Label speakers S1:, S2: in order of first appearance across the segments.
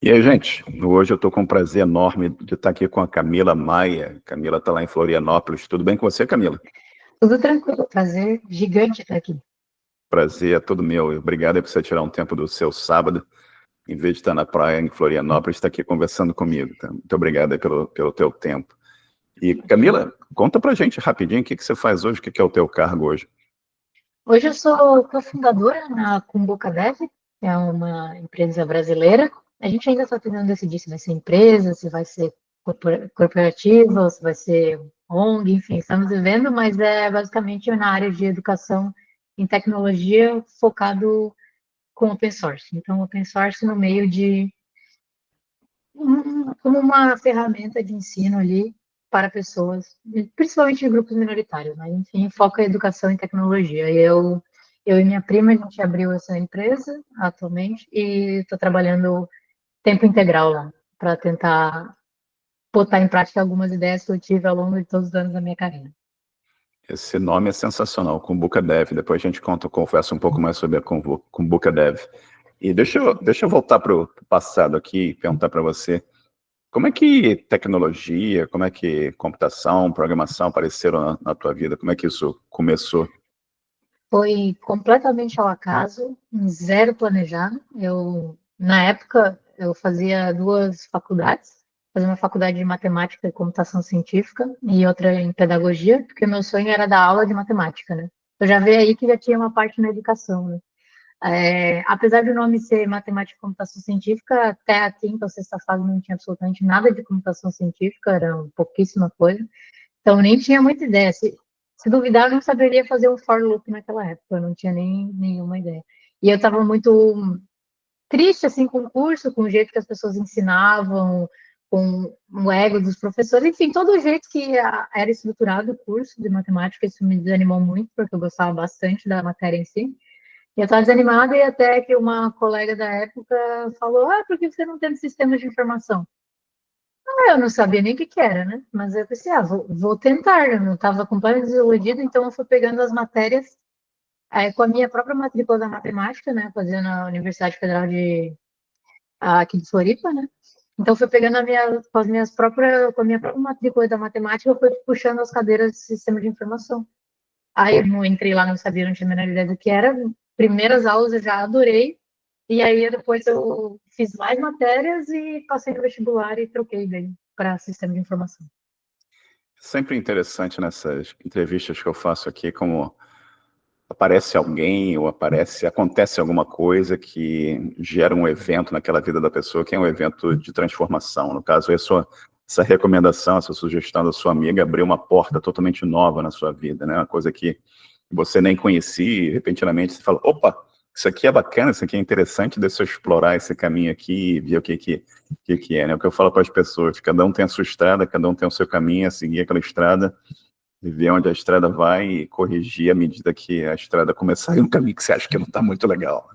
S1: E aí, gente, hoje eu estou com um prazer enorme de estar aqui com a Camila Maia. Camila está lá em Florianópolis. Tudo bem com você, Camila?
S2: Tudo tranquilo, prazer gigante estar aqui.
S1: Prazer é todo meu. Obrigado aí por você tirar um tempo do seu sábado, em vez de estar na praia em Florianópolis, estar aqui conversando comigo. Tá? Muito obrigado aí pelo teu tempo. E, Camila, conta pra gente rapidinho o que você faz hoje, o que é o teu cargo hoje.
S2: Hoje eu sou cofundadora na Cumbuca Dev, é uma empresa brasileira. A gente ainda está tentando decidir se vai ser empresa, se vai ser corporativa, se vai ser ONG, enfim, estamos vivendo, mas é basicamente na área de educação em tecnologia focado com open source. Então, open source no meio de como uma ferramenta de ensino ali para pessoas, principalmente de grupos minoritários, né? Enfim, foca em educação e tecnologia. Eu e minha prima, a gente abriu essa empresa atualmente e estou trabalhando tempo integral lá, para tentar botar em prática algumas ideias que eu tive ao longo de todos os anos da minha carreira.
S1: Esse nome é sensacional, Kumbuka Dev. Depois a gente conversa um pouco mais sobre a Kumbuka Dev. E deixa eu voltar para o passado aqui e perguntar para você, como é que tecnologia, como é que computação, programação apareceram na tua vida? Como é que isso começou?
S2: Foi completamente ao acaso, zero planejado. Na época, eu fazia duas faculdades, fazia uma faculdade de matemática e computação científica e outra em pedagogia, porque meu sonho era dar aula de matemática, né? Eu já vi aí que já tinha uma parte na educação, né? Apesar do nome ser matemática e computação científica, até a quinta ou sexta fase não tinha absolutamente nada de computação científica, era pouquíssima coisa. Então, nem tinha muita ideia. Se duvidar, eu não saberia fazer um for loop naquela época, eu não tinha nenhuma ideia. E eu estava muito triste, assim, com o curso, com o jeito que as pessoas ensinavam, com o ego dos professores, enfim, todo o jeito que era estruturado o curso de matemática, isso me desanimou muito, porque eu gostava bastante da matéria em si. E eu estava desanimada e até que uma colega da época falou, por que você não tem sistema de informação? Eu não sabia nem o que era, né? Mas eu pensei, vou tentar. Eu não estava completamente desiludida, então eu fui pegando as matérias com a minha própria matrícula da matemática, né? Fazendo na Universidade Federal aqui de Floripa, né? Então, eu fui pegando com a minha própria matrícula da matemática, eu fui puxando as cadeiras de sistema de informação. Aí eu não entrei lá, não sabia, não tinha a menor ideia do que era. Primeiras aulas eu já adorei. E aí depois eu fiz mais matérias e passei no vestibular e troquei daí para sistema de informação.
S1: Sempre interessante nessas entrevistas que eu faço aqui, como aparece alguém ou acontece alguma coisa que gera um evento naquela vida da pessoa, que é um evento de transformação. No caso, essa recomendação, essa sugestão da sua amiga abriu uma porta totalmente nova na sua vida, né? Uma coisa que você nem conhecia e, repentinamente, você fala, opa, isso aqui é bacana, isso aqui é interessante, deixa eu explorar esse caminho aqui e ver o que é, né? O que eu falo para as pessoas, cada um tem a sua estrada, cada um tem o seu caminho, a seguir aquela estrada, e ver onde a estrada vai e corrigir à medida que a estrada começar a ir um caminho que você acha que não está muito legal.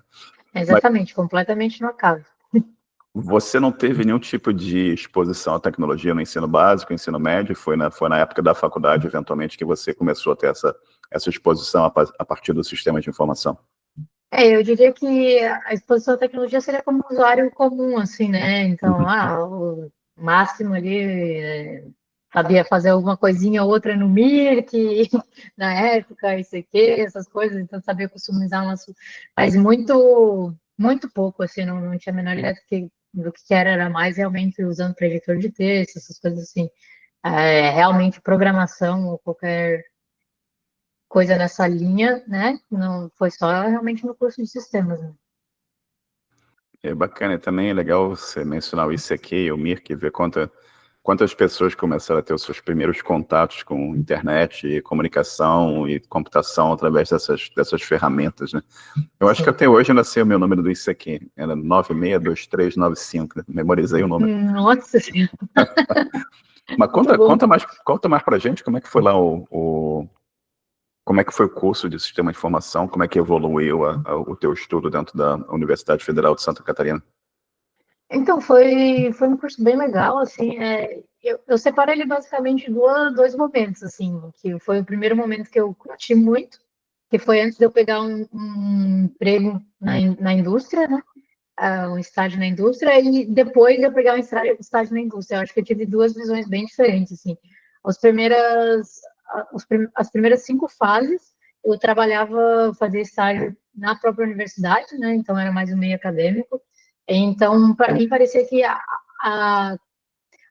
S1: Mas
S2: Exatamente, completamente no acaso.
S1: você não teve nenhum tipo de exposição à tecnologia no ensino básico, ensino médio? Foi na época da faculdade, eventualmente, que você começou a ter essa exposição a partir do sistema de informação?
S2: Eu diria que a exposição à tecnologia seria como um usuário comum, assim, né? Então,
S1: Uhum.
S2: o máximo ali, sabia fazer alguma coisinha ou outra no Mirk, na época, ICQ, essas coisas, então sabia customizar mas muito, muito pouco, assim, não tinha a menor ideia do que era mais realmente usando projetor de texto, essas coisas assim. Realmente programação ou qualquer coisa nessa linha, né? Não foi só realmente no curso de sistemas, né?
S1: É bacana, e também é legal você mencionar o ICQ, o Mirk, ver quantas pessoas começaram a ter os seus primeiros contatos com internet, e comunicação e computação através dessas ferramentas, né? Eu acho que
S2: Sim.
S1: até hoje ainda sei o meu número do ICQ, era 962395, memorizei o número.
S2: Nossa Senhora,
S1: Mas
S2: muito bom.
S1: conta mais pra gente como é que foi lá como é que foi o curso de sistema de informação, como é que evoluiu o teu estudo dentro da Universidade Federal de Santa Catarina?
S2: Então, foi um curso bem legal, assim, eu separei ele basicamente em dois momentos, assim, que foi o primeiro momento que eu curti muito, que foi antes de eu pegar um emprego na indústria, né? um estágio na indústria e depois eu pegar um estágio na indústria. Eu acho que eu tive duas visões bem diferentes, assim. As primeiras 5 fases, eu trabalhava, fazia estágio na própria universidade, né? Então era mais um meio acadêmico. Então, para mim, parecia que a,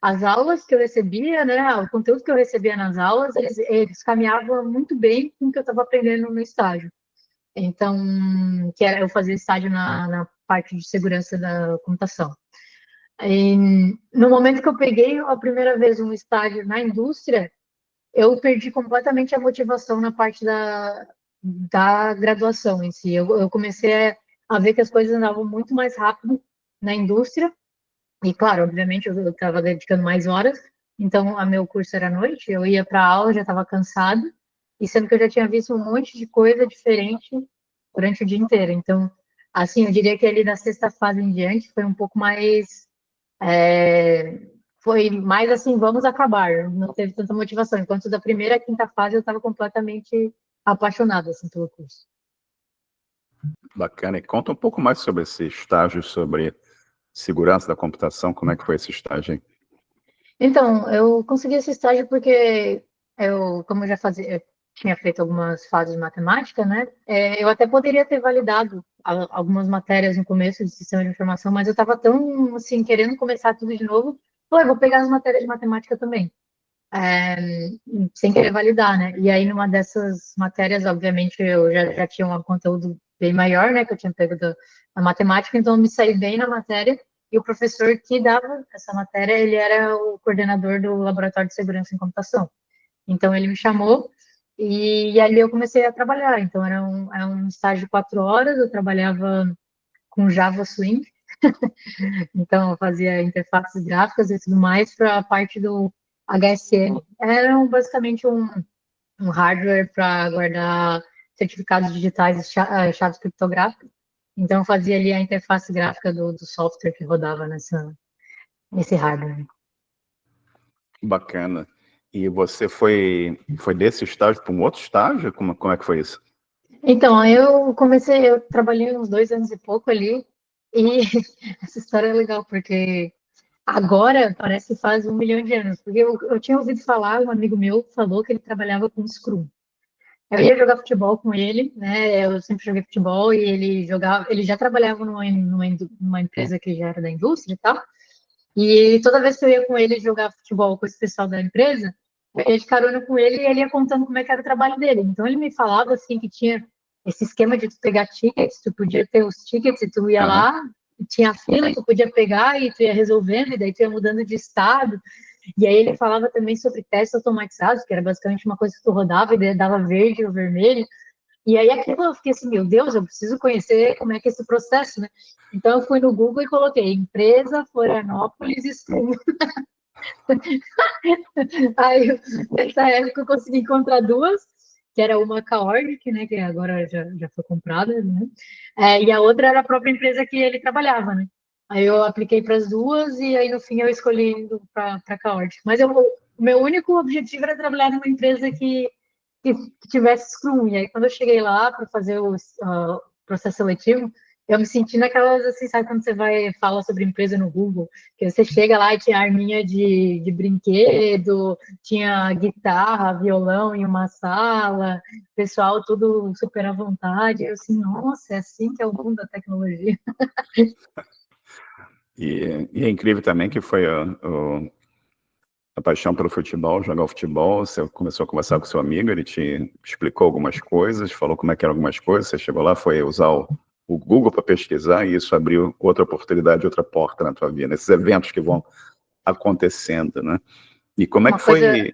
S2: as aulas que eu recebia, né, o conteúdo que eu recebia nas aulas, eles caminhavam muito bem com o que eu estava aprendendo no estágio. Então, eu fazia estágio na parte de segurança da computação. E, no momento que eu peguei a primeira vez um estágio na indústria, eu perdi completamente a motivação na parte da graduação em si. Eu comecei a ver que as coisas andavam muito mais rápido na indústria, e claro, obviamente eu estava dedicando mais horas, então o meu curso era à noite, eu ia para a aula, já estava cansado, e sendo que eu já tinha visto um monte de coisa diferente durante o dia inteiro. Então, assim, eu diria que ali da sexta fase em diante foi um pouco mais. Foi mais assim, vamos acabar, não teve tanta motivação. Enquanto da primeira à quinta fase eu estava completamente apaixonada assim, pelo curso.
S1: Bacana. E conta um pouco mais sobre esse estágio, sobre segurança da computação, como é que foi esse estágio aí?
S2: Então, eu consegui esse estágio porque como eu já fazia, eu tinha feito algumas fases de matemática, né? Eu até poderia ter validado algumas matérias no começo de sistema de informação, mas eu estava tão, assim, querendo começar tudo de novo, falei, vou pegar as matérias de matemática também, sem querer validar, né? E aí, numa dessas matérias, obviamente, eu já tinha um conteúdo bem maior, né? Que eu tinha pego da matemática, então eu me saí bem na matéria. E o professor que dava essa matéria, ele era o coordenador do Laboratório de Segurança em Computação. Então, ele me chamou e ali eu comecei a trabalhar. Então, era um estágio de 4 horas, eu trabalhava com Java Swing, então eu fazia interfaces gráficas e tudo mais para a parte do HSM. Era basicamente um hardware para guardar certificados digitais e chaves criptográficas. Então, eu fazia ali a interface gráfica do software que rodava nesse hardware.
S1: Bacana. E você foi desse estágio para um outro estágio? Como é que foi isso?
S2: Então, eu trabalhei uns 2 anos e pouco ali, e essa história é legal, porque agora parece que faz 1 milhão de anos, porque eu tinha ouvido falar, um amigo meu falou que ele trabalhava com Scrum. Eu ia jogar futebol com ele, né? Eu sempre joguei futebol e ele já trabalhava numa empresa que já era da indústria e tal. E toda vez que eu ia com ele jogar futebol com esse pessoal da empresa, eu ia de carona com ele e ele ia contando como é que era o trabalho dele. Então ele me falava assim que tinha esse esquema de tu pegar tickets, tu podia ter os tickets e tu ia
S1: Aham.
S2: lá, tinha fila, tu podia pegar e tu ia resolvendo, e daí tu ia mudando de estado. E aí ele falava também sobre testes automatizados, que era basicamente uma coisa que tu rodava e daí dava verde ou vermelho. E aí aquilo eu fiquei assim, meu Deus, eu preciso conhecer como é que é esse processo, né? Então eu fui no Google e coloquei empresa Florianópolis Scrum. Aí nessa época eu consegui encontrar duas, que era uma Kaordic, né, que agora já foi comprada, né? E a outra era a própria empresa que ele trabalhava, né? Aí eu apliquei para as duas e aí no fim eu escolhi indo para a Kaordic. Mas o meu único objetivo era trabalhar numa empresa que tivesse Scrum. E aí, quando eu cheguei lá para fazer o processo seletivo, eu me senti naquelas, assim, sabe quando você fala sobre empresa no Google, que você chega lá e tinha arminha de brinquedo, tinha guitarra, violão em uma sala, pessoal tudo super à vontade. Eu assim, nossa, é assim que é o mundo da tecnologia.
S1: E é incrível também que foi a paixão pelo futebol, jogar o futebol. Você começou a conversar com seu amigo, ele te explicou algumas coisas, falou como é que eram algumas coisas, você chegou lá, foi usar o Google para pesquisar e isso abriu outra oportunidade, outra porta na tua vida, esses eventos que vão acontecendo, né? E como é
S2: Uma
S1: que
S2: coisa,
S1: foi?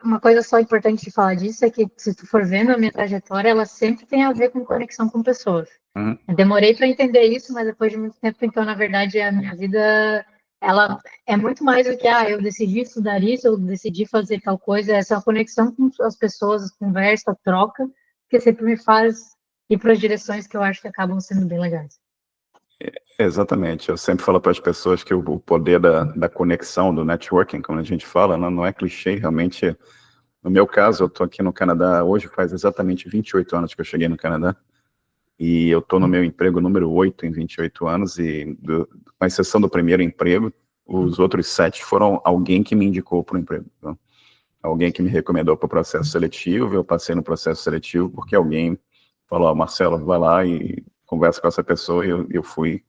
S2: uma coisa só importante de falar disso é que, se tu for vendo a minha trajetória, ela sempre tem a ver com conexão com pessoas.
S1: Uhum.
S2: Eu demorei para entender isso, mas depois de muito tempo, então, na verdade, a minha vida, ela é muito mais do que, eu decidi estudar isso, eu decidi fazer tal coisa, essa conexão com as pessoas, a conversa, a troca, que sempre me faz ir para as direções que eu acho que acabam sendo bem legais.
S1: Exatamente, eu sempre falo para as pessoas que o poder da conexão, do networking, como a gente fala, não é clichê, realmente. No meu caso, eu estou aqui no Canadá hoje, faz exatamente 28 anos que eu cheguei no Canadá. e eu estou no meu emprego número 8 em 28 anos, e com exceção do primeiro emprego, os outros 7 foram alguém que me indicou para o emprego. Então, alguém que me recomendou para o processo seletivo, eu passei no processo seletivo porque alguém falou, Marcelo, vai lá e conversa com essa pessoa, e eu fui,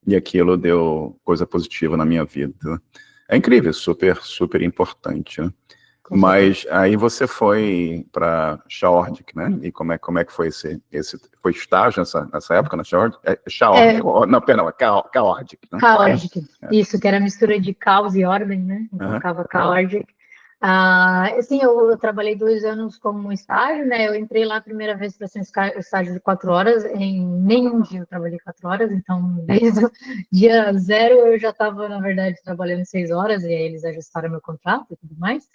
S1: e aquilo deu coisa positiva na minha vida. É incrível, super, super importante, né? Mas aí você foi para Chaordic, né? E como é que foi foi estágio nessa época na Chaordic? Chaordic, não, perdão, é Chaordic, né?
S2: Chaordic, isso, que era mistura de caos e ordem, né? Então ficava Chaordic. Assim, eu trabalhei 2 anos como estágio, né? Eu entrei lá a primeira vez para ser estágio de 4 horas, em nenhum dia eu trabalhei 4 horas, então desde o dia 0 eu já estava, na verdade, trabalhando 6 horas, e aí eles ajustaram meu contrato e tudo mais.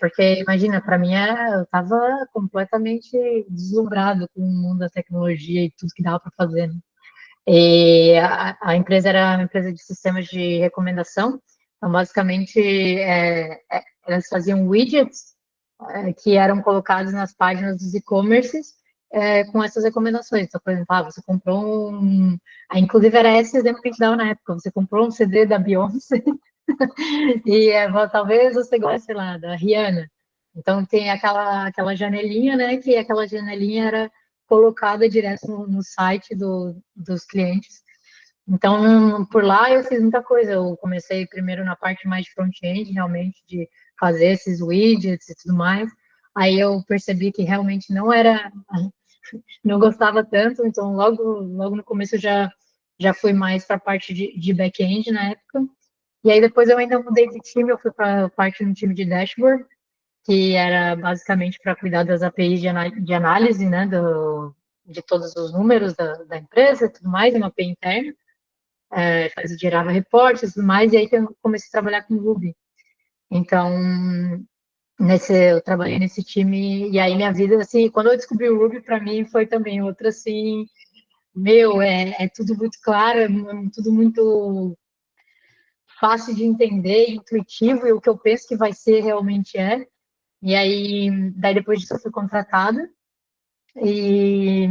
S2: Porque, imagina, para mim, eu estava completamente deslumbrado com o mundo da tecnologia e tudo que dava para fazer, né? E a empresa era uma empresa de sistemas de recomendação, então, basicamente, elas faziam widgets que eram colocados nas páginas dos e-commerces com essas recomendações. Então, por exemplo, você comprou inclusive, era esse exemplo que a gente dava na época, você comprou um CD da Beyoncé, e talvez você goste, sei lá, da Rihanna. Então tem aquela janelinha, né? Que aquela janelinha era colocada direto no site dos clientes. Então, por lá eu fiz muita coisa. Eu comecei primeiro na parte mais de front-end, realmente, de fazer esses widgets e tudo mais. Aí eu percebi que realmente não gostava tanto, então logo no começo eu já fui mais para a parte de back-end na época. E aí depois eu ainda mudei de time, eu fui para parte no time de dashboard, que era basicamente para cuidar das APIs de análise, né, de todos os números da empresa e tudo mais, uma API interna, gerava reportes e tudo mais, e aí que eu comecei a trabalhar com Ruby. Então, eu trabalhei nesse time, e aí minha vida, assim, quando eu descobri o Ruby, para mim foi também outra, assim, é tudo muito claro, tudo muito fácil de entender, intuitivo, e o que eu penso que vai ser realmente é. E aí, daí depois disso eu fui contratada e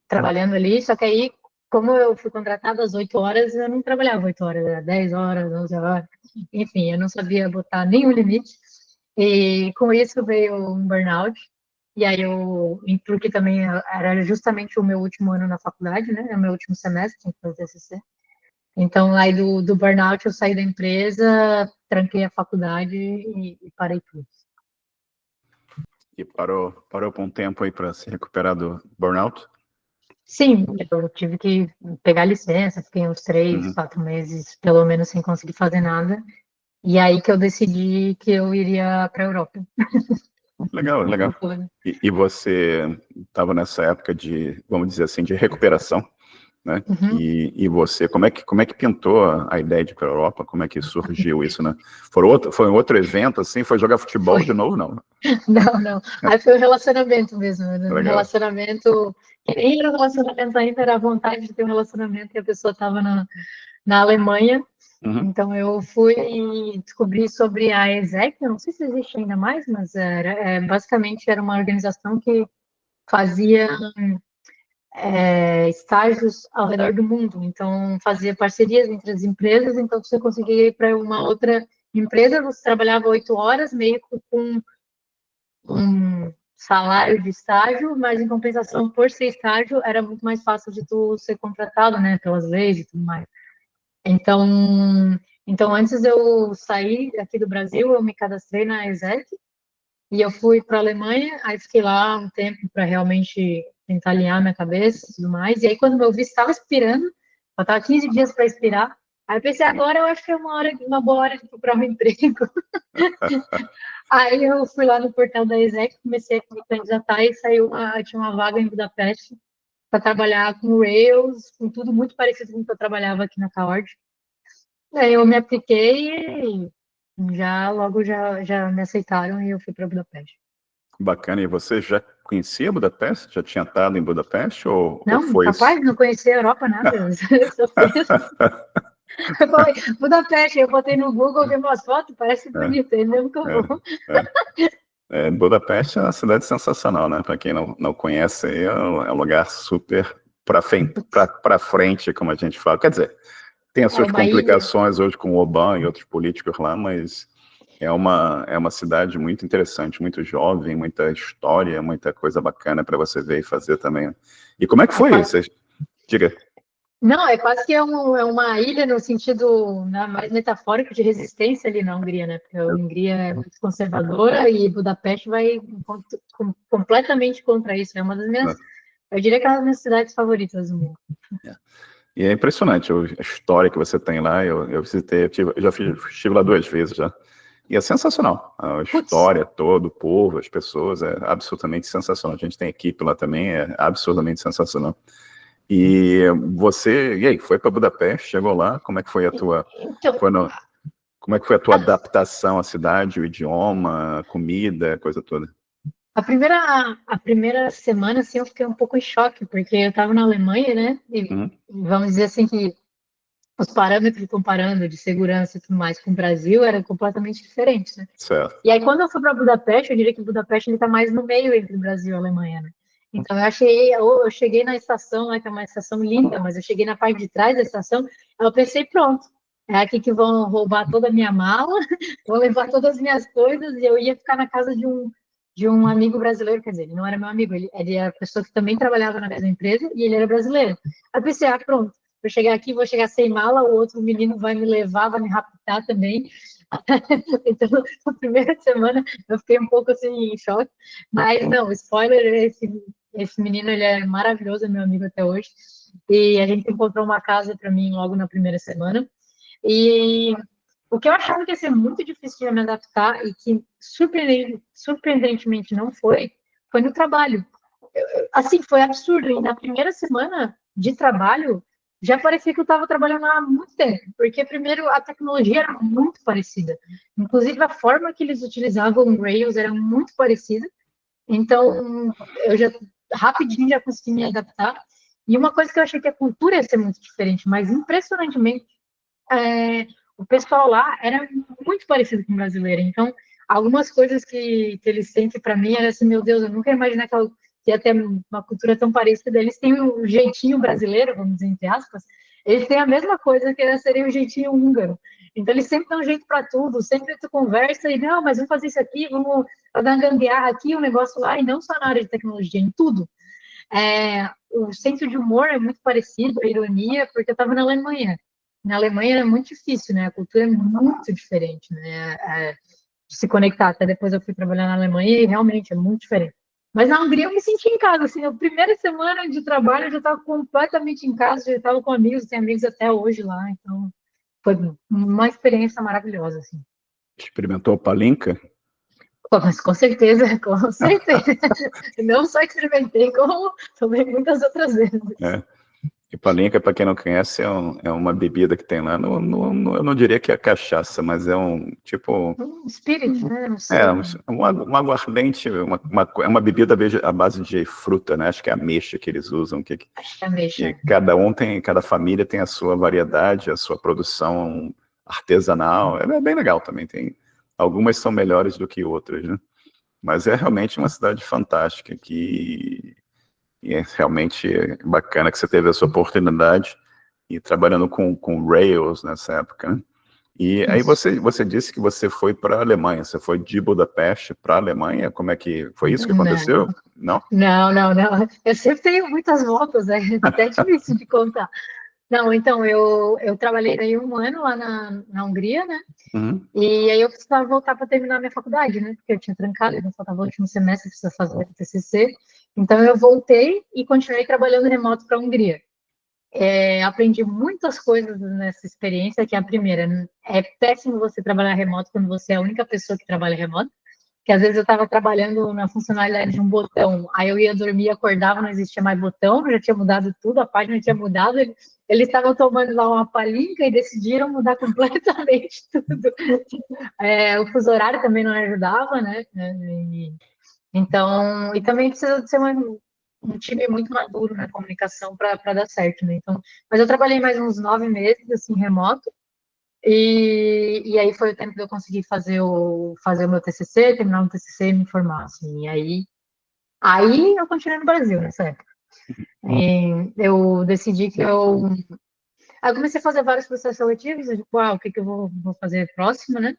S2: trabalhando ali, só que aí, como eu fui contratada às 8 horas, eu não trabalhava 8 horas, era 10 horas, 11 horas, enfim, eu não sabia botar nenhum limite, e com isso veio um burnout, e aí porque também era justamente o meu último ano na faculdade, né, é o meu último semestre, tinha que fazer TCC. Então, aí do burnout, eu saí da empresa, tranquei a faculdade e parei tudo.
S1: E parou por um tempo aí para se recuperar do burnout?
S2: Sim, eu tive que pegar licença, fiquei uns 3, 4 meses, pelo menos, sem conseguir fazer nada. E aí que eu decidi que eu iria para a Europa.
S1: Legal, legal. E você estava nessa época de, vamos dizer assim, de recuperação, né?
S2: Uhum.
S1: E você, como é que pintou a ideia de ir para a Europa? Como é que surgiu isso, né? Foi um outro evento, assim? Foi jogar futebol de novo, não?
S2: Não. Aí foi um relacionamento mesmo. Um
S1: Legal.
S2: relacionamento, que nem era um relacionamento ainda, era a vontade de ter um relacionamento, e a pessoa estava na Alemanha. Então eu fui e descobri sobre a ESEC, eu não sei se existe ainda mais, mas basicamente era uma organização que fazia estágios ao redor do mundo. Então fazia parcerias entre as empresas, então você conseguia ir para uma outra empresa, você trabalhava 8 horas, meio com um salário de estágio, mas em compensação, por ser estágio, era muito mais fácil de tu ser contratado, né, pelas leis e tudo mais. Então, antes eu sair aqui do Brasil, eu me cadastrei na ESEC e eu fui para a Alemanha, aí fiquei lá um tempo para realmente tentar alinhar minha cabeça e tudo mais. E aí, quando meu visto estava expirando, faltava 15 dias para expirar, aí eu pensei, agora eu acho que é uma boa hora de procurar um emprego. Aí eu fui lá no portal da ESEC, comecei a me candidatar e tinha uma vaga em Budapeste para trabalhar com Rails, com tudo muito parecido com o que eu trabalhava aqui na Caord. Aí eu me apliquei e logo já me aceitaram e eu fui para Budapeste.
S1: Bacana. E você já conhecia Budapeste? Já tinha estado em Budapeste ou
S2: Não,
S1: foi isso?
S2: capaz, não conhecia a Europa nada. Eu falei, Budapeste, eu botei no Google, vi umas fotos, parece bonito, é mesmo que eu vou.
S1: Budapeste é uma cidade sensacional, né? Para quem não conhece, aí é um lugar super para frente, como a gente fala. Quer dizer, tem as
S2: É
S1: suas
S2: uma ilha.
S1: complicações hoje com o Orbán e outros políticos lá, mas é uma cidade muito interessante, muito jovem, muita história, muita coisa bacana para você ver e fazer também. E como é que
S2: É
S1: foi
S2: quase,
S1: isso? Diga.
S2: não, é quase que é uma ilha no sentido, né, mais metafórico de resistência ali na Hungria, né? Porque a Hungria é muito conservadora e Budapeste vai completamente contra isso. É uma das minhas, eu diria que é uma das minhas cidades favoritas do mundo.
S1: E é impressionante a história que você tem lá. Eu visitei, estive lá 2 vezes já. E é sensacional. A
S2: Putz,
S1: história toda, o povo, as pessoas, é absolutamente sensacional. A gente tem equipe lá também, é absolutamente sensacional. E e aí, foi para Budapeste, chegou lá, como é que foi a tua,
S2: então,
S1: foi no- como é que foi a tua adaptação à cidade, o idioma, a comida, coisa toda?
S2: a primeira semana, assim, eu fiquei um pouco em choque, porque eu estava na Alemanha, né? E
S1: Uhum,
S2: vamos dizer assim que os parâmetros comparando de segurança e tudo mais com o Brasil eram completamente diferentes, né?
S1: certo.
S2: E aí, quando eu fui para Budapeste, eu diria que Budapeste está mais no meio entre o Brasil e a Alemanha, né? Então, eu cheguei na estação, né, que é uma estação linda, mas eu cheguei na parte de trás da estação, eu pensei, pronto, é aqui que vão roubar toda a minha mala, vão levar todas as minhas coisas, e eu ia ficar na casa de um amigo brasileiro, quer dizer, ele não era meu amigo, ele era pessoa que também trabalhava na mesma empresa, e ele era brasileiro. Aí eu pensei, pronto, vou chegar aqui, vou chegar sem mala, o outro menino vai me levar, vai me raptar também. Então, na primeira semana eu fiquei um pouco assim em choque, mas não, spoiler, esse menino ele é maravilhoso, é meu amigo até hoje, e a gente encontrou uma casa para mim logo na primeira semana, e o que eu achava que ia ser muito difícil de me adaptar e que surpreendentemente não foi no trabalho. Assim, foi absurdo, e na primeira semana de trabalho já parecia que eu estava trabalhando há muito tempo, porque primeiro a tecnologia era muito parecida, inclusive a forma que eles utilizavam o Rails era muito parecida, então eu já rapidinho já consegui me adaptar. E uma coisa que eu achei que a cultura ia ser muito diferente, mas impressionantemente é, o pessoal lá era muito parecido com o brasileiro. Então, algumas coisas que eles têm que para mim era assim, meu Deus, eu nunca imaginei que ia ter uma cultura tão parecida. Eles têm um jeitinho brasileiro, vamos dizer, entre aspas, eles têm a mesma coisa que seria o jeitinho húngaro. Então, eles sempre dão um jeito para tudo, sempre tu conversa e, não, mas vamos fazer isso aqui, vamos dar uma gambiarra aqui, um negócio lá, e não só na área de tecnologia, em tudo. O senso de humor é muito parecido, a ironia, porque eu estava na Alemanha. Na Alemanha é muito difícil, né? A cultura é muito diferente, né? De se conectar. Até depois eu fui trabalhar na Alemanha e realmente é muito diferente. Mas na Hungria eu me senti em casa, assim, a primeira semana de trabalho eu já estava completamente em casa, já estava com amigos, tenho amigos até hoje lá, então foi uma experiência maravilhosa, assim.
S1: Experimentou o Palinka?
S2: Pô, mas com certeza, com certeza. Não só experimentei, como também muitas outras vezes.
S1: É. E Palinka, para quem não conhece, é uma bebida que tem lá. Eu não diria que é cachaça, mas é um tipo.
S2: Um spirit, né? Não
S1: É,
S2: sei.
S1: uma aguardente, é uma bebida à base de fruta, né? Acho que é ameixa que eles usam.
S2: Acho que é ameixa.
S1: E cada família tem a sua variedade, a sua produção artesanal. É bem legal também. Algumas são melhores do que outras, né? Mas é realmente uma cidade fantástica e é realmente bacana que você teve essa oportunidade e trabalhando com Rails nessa época, né? E aí
S2: Isso.
S1: você disse que você foi para a Alemanha, você foi de Budapeste para a Alemanha, como é que foi isso que
S2: Não,
S1: aconteceu? Não?
S2: não. Eu sempre tenho muitas voltas, é até difícil de contar. Não, então, eu trabalhei aí um ano lá na Hungria, né?
S1: Uhum.
S2: E aí eu precisava voltar para terminar minha faculdade, né? Porque eu tinha trancado, então faltava o último semestre, precisa fazer o TCC. Então eu voltei e continuei trabalhando remoto para a Hungria. Aprendi muitas coisas nessa experiência, que é a primeira, né? É péssimo você trabalhar remoto quando você é a única pessoa que trabalha remoto, que às vezes eu estava trabalhando na funcionalidade de um botão, aí eu ia dormir, acordava, não existia mais botão, já tinha mudado tudo, a página tinha mudado, eles estavam tomando lá uma palinca e decidiram mudar completamente tudo. O fuso horário também não ajudava, né? Então, e também precisa de ser um time muito maduro na comunicação para dar certo, né? Então, mas eu trabalhei mais uns 9 meses, assim, remoto, E aí foi o tempo de eu conseguir fazer o meu TCC, terminar o TCC e me formar, assim. E aí eu continuei no Brasil nessa época. E eu decidi que eu... Aí eu comecei a fazer vários processos seletivos, eu tipo, o que que eu vou fazer próximo, né?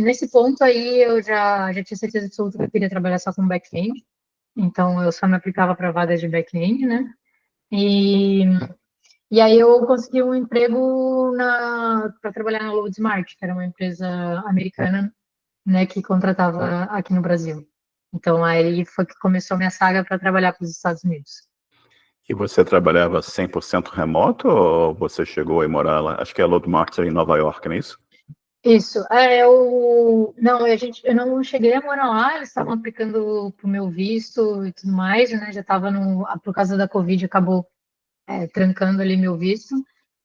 S2: Nesse ponto aí eu já tinha certeza absoluta que eu queria trabalhar só com back-end, então eu só me aplicava para vagas de back-end, né? E, e aí eu consegui um emprego para trabalhar na Loadsmart, que era uma empresa americana, né, que contratava aqui no Brasil. Então aí foi que começou a minha saga para trabalhar para os Estados Unidos.
S1: E você trabalhava 100% remoto ou você chegou a morar lá? Acho que é a Loadmark em Nova York, não é isso?
S2: Isso, não, eu não cheguei a morar lá, eles estavam aplicando pro meu visto e tudo mais, né? Já estava por causa da Covid, acabou trancando ali meu visto,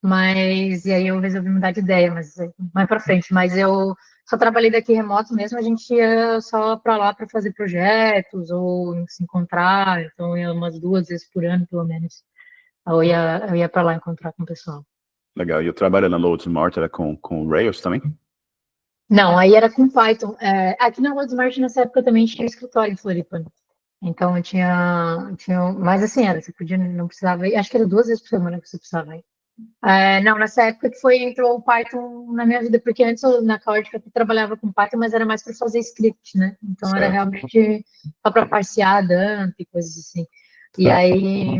S2: mas e aí eu resolvi mudar de ideia, mas mais para frente. Mas eu só trabalhei daqui remoto mesmo, a gente ia só para lá para fazer projetos ou se encontrar, então eu ia umas 2 vezes por ano, pelo menos. Eu ia para lá encontrar com o pessoal.
S1: Legal. E o trabalho na Loadsmart era com Rails também?
S2: Não, aí era com Python. Aqui na Hotmart, nessa época, também tinha escritório em Floripa. Então, mas assim, você podia, não precisava ir, acho que era 2 vezes por semana que você precisava ir. Não, nessa época que entrou o Python na minha vida, porque antes na Cloud eu trabalhava com Python, mas era mais para fazer script, né? Então, era
S1: Certo.
S2: realmente só para parsear, dump, coisas assim. E aí,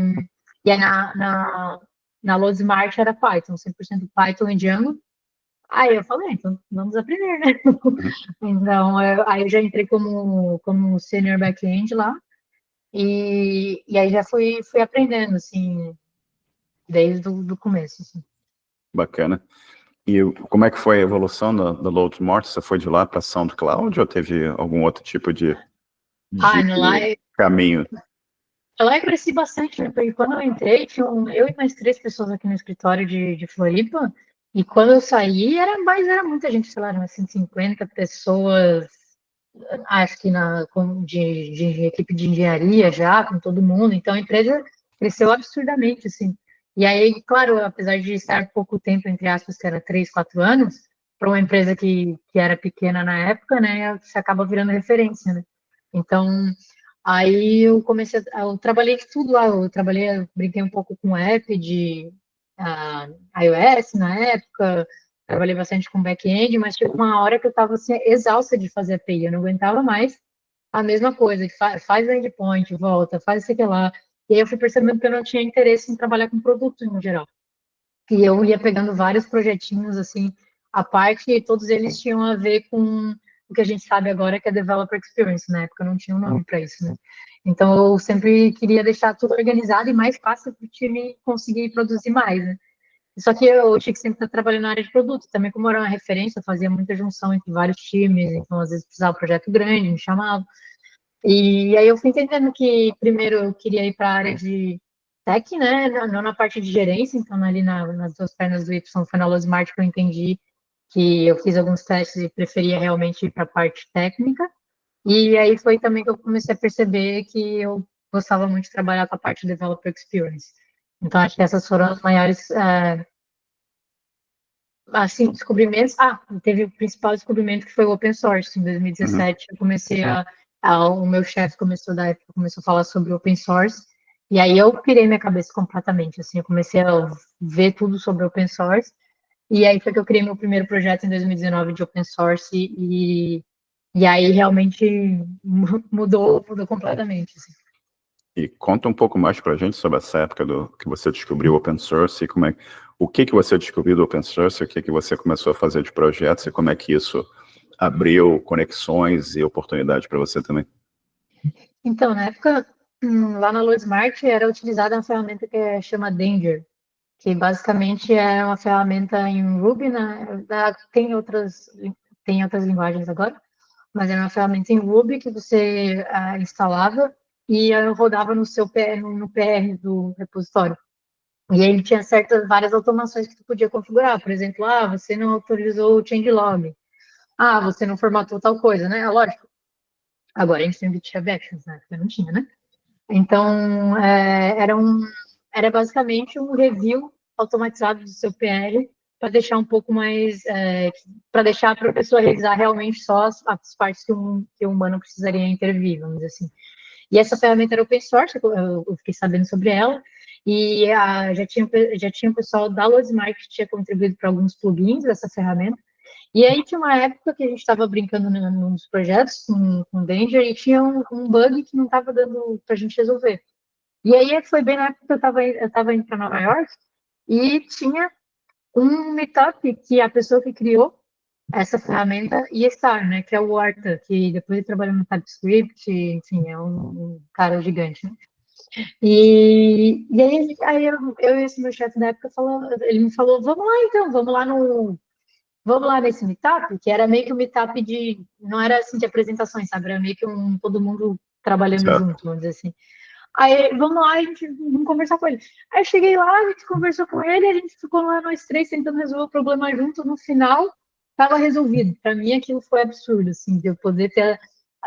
S2: na Loadsmart era Python, 100% Python e Django. Aí eu falei, então vamos aprender, né?
S1: Uhum.
S2: Então, aí eu já entrei como senior back-end lá, e aí já fui aprendendo, assim, desde o do começo, assim.
S1: Bacana. E como é que foi a evolução da Loadsmart? Você foi de lá para SoundCloud ou teve algum outro tipo de
S2: No lá,
S1: caminho?
S2: lá eu cresci bastante, né? Porque quando eu entrei, eu e mais 3 pessoas aqui no escritório de Floripa, e quando eu saí, era muita gente, sei lá, eram 150 pessoas, acho que de equipe de engenharia já, com todo mundo. Então a empresa cresceu absurdamente, assim. E aí, claro, apesar de estar pouco tempo, entre aspas, que era 3, 4 anos, para uma empresa que era pequena na época, né, você acaba virando referência, né? Então, aí eu trabalhei de tudo lá. Eu brinquei um pouco com app de ah, iOS na época, trabalhei bastante com back-end, mas chegou uma hora que eu estava assim, exausta de fazer API, eu não aguentava mais a mesma coisa, que faz endpoint, volta, faz isso aqui lá. E aí eu fui percebendo que eu não tinha interesse em trabalhar com produto no geral. E eu ia pegando vários projetinhos, assim, à parte, e todos eles tinham a ver com o que a gente sabe agora, que é Developer Experience. Na época não tinha um nome para isso, né? Então eu sempre queria deixar tudo organizado e mais fácil para o time conseguir produzir mais, né? Só que eu tinha que sempre estar trabalhando na área de produto. Também, como era uma referência, eu fazia muita junção entre vários times, então às vezes precisava de um projeto grande, me chamava. E aí eu fui entendendo que primeiro eu queria ir para a área de tech, né? Não na parte de gerência, então ali nas 2 pernas do Y foi na Losmart que eu entendi que eu fiz alguns testes e preferia realmente ir para a parte técnica. E aí foi também que eu comecei a perceber que eu gostava muito de trabalhar com a parte de developer experience. Então acho que essas foram as maiores assim, descobrimentos. Teve o principal descobrimento que foi o open source. Em
S1: Uhum.
S2: 2017, eu comecei o meu chefe começou a falar sobre open source, e aí eu pirei minha cabeça completamente, assim, eu comecei a ver tudo sobre open source, e aí foi que eu criei meu primeiro projeto em 2019 de open source, e aí realmente mudou completamente, assim.
S1: E conta um pouco mais para a gente sobre essa época que você descobriu o open source e o que você descobriu do open source, o que você começou a fazer de projetos e como é que isso abriu conexões e oportunidades para você também.
S2: Então, na época, lá na LoadSmart era utilizada uma ferramenta que chama Danger, que basicamente é uma ferramenta em Ruby, né? Tem outras linguagens agora, mas era uma ferramenta em Ruby que você instalava e rodava no seu no PR do repositório. E ele tinha várias automações que tu podia configurar. Por exemplo, você não autorizou o changelog. Você não formatou tal coisa, né? Lógico. Agora a gente tem GitHub Actions, né? Porque não tinha, né? Então, era basicamente um review automatizado do seu PL para deixar um pouco mais, para deixar para a pessoa realizar realmente só as partes que que o humano precisaria intervir, vamos dizer assim. E essa ferramenta era open source, eu fiquei sabendo sobre ela, e já tinha um pessoal da Loadsmart que tinha contribuído para alguns plugins dessa ferramenta. E aí tinha uma época que a gente estava brincando nos projetos com o Danger e tinha um bug que não estava dando para a gente resolver. E aí foi bem na época que eu estava indo para Nova York e tinha um meetup que a pessoa que criou essa ferramenta ia estar, né? Que é o Arta, que depois ele trabalhou no TypeScript, enfim, é um cara gigante, né? E aí eu e esse meu chefe da época ele me falou, vamos lá então, vamos lá nesse meetup, que era meio que um meetup não era assim de apresentações, sabe? Era meio que todo mundo trabalhando
S1: Certo.
S2: junto, vamos dizer assim. Aí, vamos lá, vamos conversar com ele. Aí eu cheguei lá, a gente conversou com ele, a gente ficou lá nós três tentando resolver o problema junto. No final, estava resolvido. Para mim, aquilo foi absurdo, assim, de eu poder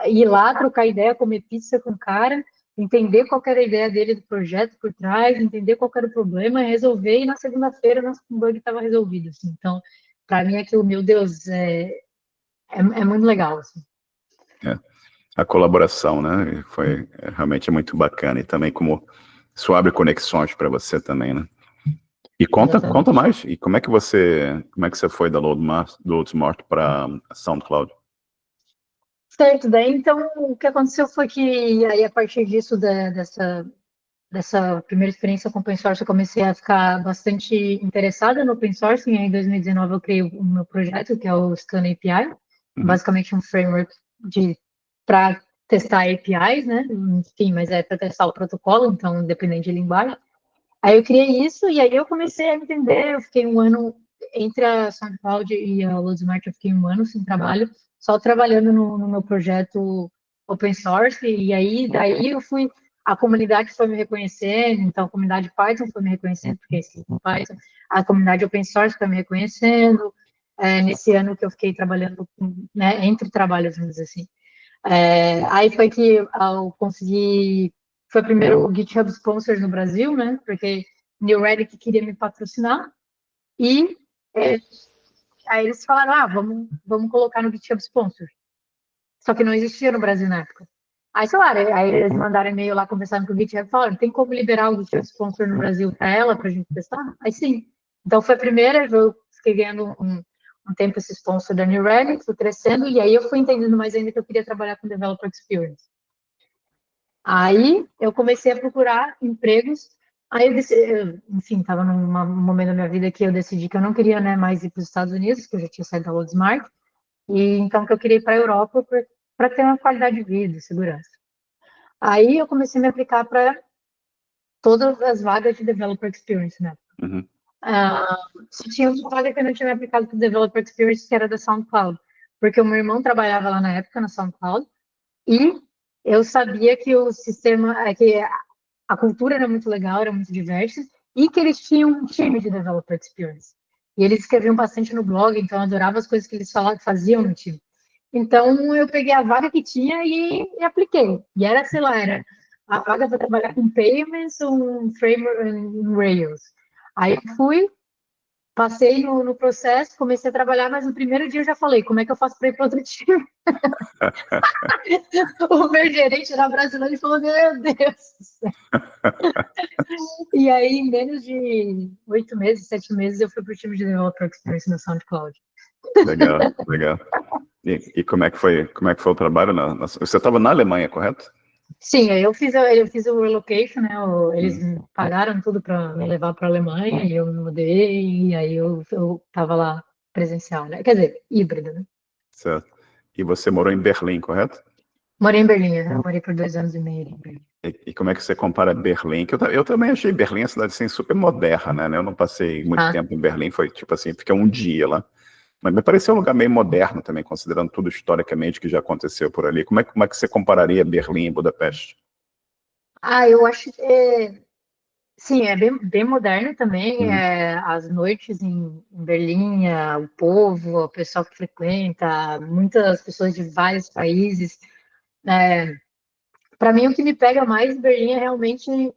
S2: ir lá, trocar ideia, comer pizza com o cara, entender qual era a ideia dele do projeto por trás, entender qual era o problema, resolver, e na segunda-feira nosso bug estava resolvido, assim. Então, para mim, aquilo, meu Deus, é muito legal, assim.
S1: É. A colaboração, né? Foi realmente muito bacana. E também como isso abre conexões para você também, né? E conta mais. E como é que você foi da Loadsmart para SoundCloud?
S2: Certo, daí então o que aconteceu foi que aí a partir disso, dessa primeira experiência com open source, eu comecei a ficar bastante interessada no open source, e aí em 2019 eu criei o meu projeto, que é o Scan API,
S1: Uhum.
S2: basicamente um framework para testar APIs, né? Enfim, mas é para testar o protocolo, então independente de linguagem. Aí eu criei isso e aí eu comecei a entender, eu fiquei um ano entre a SoundCloud e a Loadsmart, eu fiquei um ano sem trabalho, só trabalhando no meu projeto open source, e aí daí a comunidade foi me reconhecendo, então a comunidade Python foi me reconhecendo, porque esse Python, a comunidade open source foi me reconhecendo, nesse ano que eu fiquei trabalhando, né, entre trabalhos, vamos dizer assim. Aí foi que eu consegui. Foi primeiro o GitHub Sponsors no Brasil, né? Porque New Relic queria me patrocinar. E é, aí eles falaram: vamos colocar no GitHub Sponsors. Só que não existia no Brasil na época. Aí, sei lá, aí eles mandaram e-mail lá conversando com o GitHub e falaram: tem como liberar o GitHub Sponsor no Brasil para ela, para a gente testar? Aí sim. Então foi a primeira, eu fiquei ganhando um tempo esse sponsor da New Relic, fui crescendo, e aí eu fui entendendo mais ainda que eu queria trabalhar com Developer Experience. Aí eu comecei a procurar empregos. Aí enfim, estava num momento da minha vida que eu decidi que eu não queria, né, mais ir para os Estados Unidos, que eu já tinha saído da Loadsmart, e então que eu queria ir para a Europa para ter uma qualidade de vida, segurança. Aí eu comecei a me aplicar para todas as vagas de Developer Experience, né?
S1: Uhum.
S2: Só tinha uma vaga que eu não tinha me aplicado para Developer Experience, que era da SoundCloud, porque o meu irmão trabalhava lá na época na SoundCloud, e eu sabia que o sistema, que a cultura era muito legal, era muito diversa, e que eles tinham um time de Developer Experience. E eles escreviam bastante no blog, então eu adorava as coisas que eles faziam no time. Então eu peguei a vaga que tinha e apliquei. E era, sei lá, era a vaga para trabalhar com payments, um framework em Rails. Aí eu fui, passei no processo, comecei a trabalhar, mas no primeiro dia eu já falei, como é que eu faço para ir para outro time? O meu gerente era brasileiro e falou, meu Deus do céu. E aí, em menos de 8 meses, 7 meses, eu fui para o time de Developer Experience no SoundCloud.
S1: Legal, legal. E como é que foi o trabalho você estava na Alemanha, correto?
S2: Sim, aí eu fiz o relocation, né? Eles me pagaram tudo para me levar para a Alemanha e eu me mudei e aí eu tava lá presencial, né? Quer dizer, híbrido, né?
S1: Certo. E você morou em Berlim, correto?
S2: Morei em Berlim, eu morei por 2 anos e meio em Berlim.
S1: E como é que você compara Berlim? Que eu também achei Berlim a cidade assim, super moderna, né? Eu não passei muito
S2: Ah,
S1: tempo em Berlim, foi tipo assim, fiquei um dia lá. Mas me pareceu um lugar meio moderno também, considerando tudo historicamente que já aconteceu por ali. Como é que você compararia Berlim e Budapeste?
S2: eu acho que sim, é bem moderno também.
S1: Uhum.
S2: As noites em Berlim, o povo, o pessoal que frequenta, muitas pessoas de vários países. Para mim, o que me pega mais em Berlim é realmente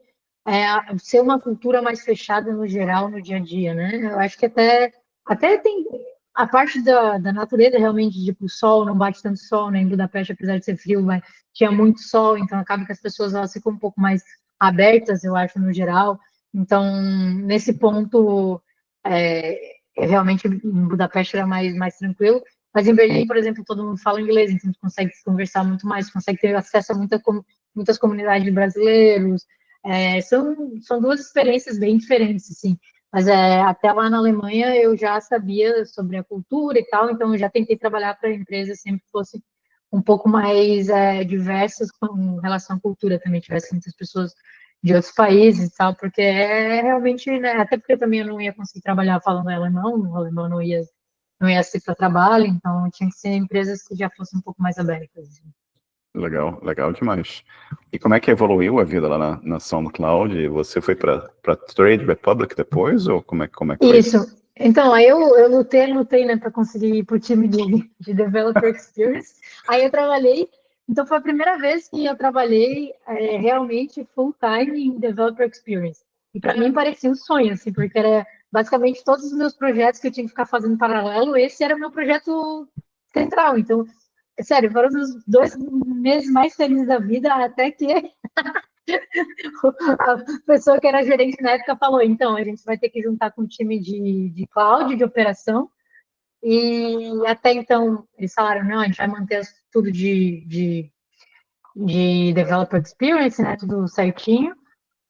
S2: ser uma cultura mais fechada no geral, no dia a dia, né? Eu acho que até Até tem a parte da natureza, realmente, tipo, o sol, não bate tanto sol, né? Em Budapeste, apesar de ser frio, mas tinha muito sol, então acaba que as pessoas elas ficam um pouco mais abertas, eu acho, no geral. Então, nesse ponto, realmente em Budapeste era mais tranquilo. Mas em Berlim, por exemplo, todo mundo fala inglês, então tu consegue conversar muito mais, consegue ter acesso a muitas comunidades de brasileiros. São duas experiências bem diferentes, assim. Mas até lá na Alemanha eu já sabia sobre a cultura e tal, então eu já tentei trabalhar para empresas sempre que fosse um pouco mais diversas com relação à cultura também, tivesse muitas pessoas de outros países e tal, porque realmente, né, até porque também eu não ia conseguir trabalhar falando alemão, o alemão não ia ser para trabalho, então tinha que ser empresas que já fossem um pouco mais abertas. Assim.
S1: Legal, legal demais. E como é que evoluiu a vida lá na SoundCloud? Você foi para Trade Republic depois, ou como é que foi isso?
S2: Isso. Então, aí eu lutei, né, para conseguir ir para o time de Developer Experience. Aí eu trabalhei. Então, foi a primeira vez que eu trabalhei realmente full time em Developer Experience. E para mim parecia um sonho, assim, porque era basicamente todos os meus projetos que eu tinha que ficar fazendo em paralelo. Esse era o meu projeto central. Então, sério, foram os 2 meses mais felizes da vida, até que a pessoa que era gerente na época falou: então, a gente vai ter que juntar com o time de cloud, de operação, e até então eles falaram: não, a gente vai manter tudo de developer experience, né, tudo certinho.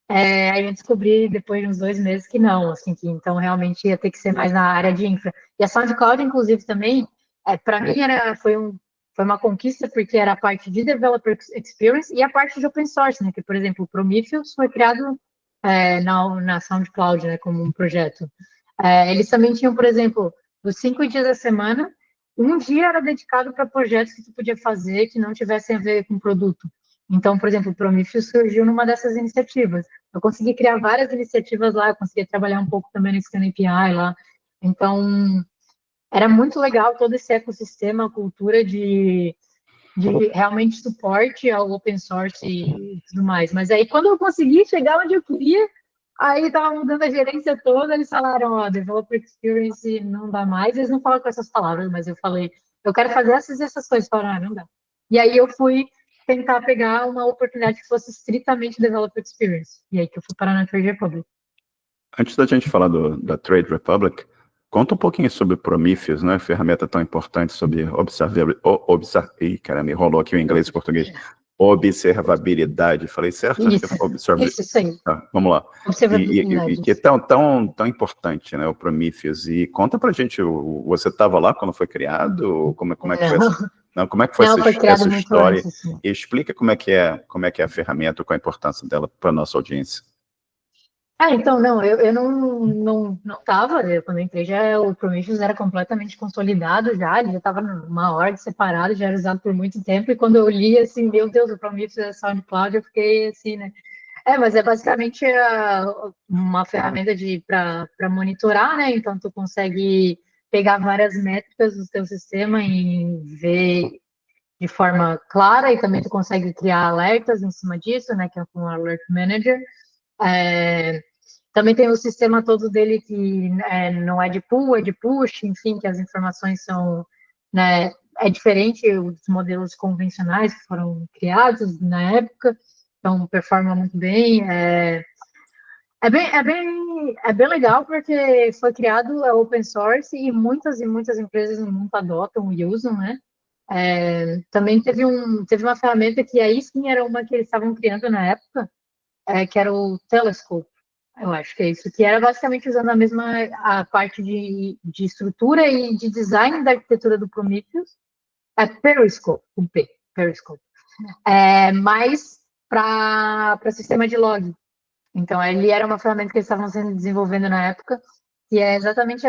S2: Aí eu descobri depois de uns 2 meses que não, assim, que então realmente ia ter que ser mais na área de infra. E a SoundCloud, inclusive, também, para mim foi uma conquista porque era a parte de developer experience e a parte de open source, né? Que, por exemplo, o Prometheus foi criado na SoundCloud, né, como um projeto. Eles também tinham, por exemplo, os 5 dias da semana, um dia era dedicado para projetos que tu podia fazer que não tivessem a ver com produto. Então, por exemplo, o Prometheus surgiu numa dessas iniciativas. Eu consegui criar várias iniciativas lá, eu consegui trabalhar um pouco também no Scan API lá. Então, era muito legal todo esse ecossistema, a cultura de realmente suporte ao open source e tudo mais. Mas aí, quando eu consegui chegar onde eu queria, aí estava mudando a gerência toda, eles falaram, ó, Developer Experience não dá mais. Eles não falam com essas palavras, mas eu falei, eu quero fazer essas coisas. Falaram, não dá. E aí eu fui tentar pegar uma oportunidade que fosse estritamente Developer Experience. E aí que eu fui parar na Trade Republic.
S1: Antes da gente falar da Trade Republic, conta um pouquinho sobre o Prometheus, né? Ferramenta tão importante sobre Ih, cara, me rolou aqui o inglês e o português. Observabilidade. Falei certo? Acho que é
S2: Isso aí.
S1: vamos lá. E
S2: Observabilidade.
S1: que é tão importante, né? O Prometheus. E conta pra gente, você estava lá quando foi criado? Como é que foi essa,
S2: Não,
S1: não, como é que foi
S2: não, foi criado
S1: essa
S2: muito
S1: história?
S2: antes, assim.
S1: E explica como é que é a ferramenta, qual a importância dela para nossa audiência.
S2: Então, não, eu não estava, quando eu entrei, já o Prometheus era completamente consolidado já, ele já estava numa org separada, já era usado por muito tempo, e quando eu li, assim, meu Deus, o Prometheus é SoundCloud, eu fiquei assim, né? Mas é basicamente uma ferramenta para monitorar, né? Então, tu consegue pegar várias métricas do teu sistema e ver de forma clara, e também tu consegue criar alertas em cima disso, né? Que é com o Alert Manager. É, também tem o sistema todo dele que não é de pull, é de push, enfim, que as informações são, né, é diferente dos modelos convencionais que foram criados na época, então performa muito bem. É bem legal porque foi criado open source e muitas empresas no mundo adotam e usam, né? Também teve uma ferramenta que aí sim era uma que eles estavam criando na época, que era o Telescope. Eu acho que é isso, que era basicamente usando a parte de estrutura e de design da arquitetura do Prometheus, Periscope, com P, Periscope, mas para sistema de log. Então, ele era uma ferramenta que eles estavam sendo desenvolvendo na época, que é exatamente,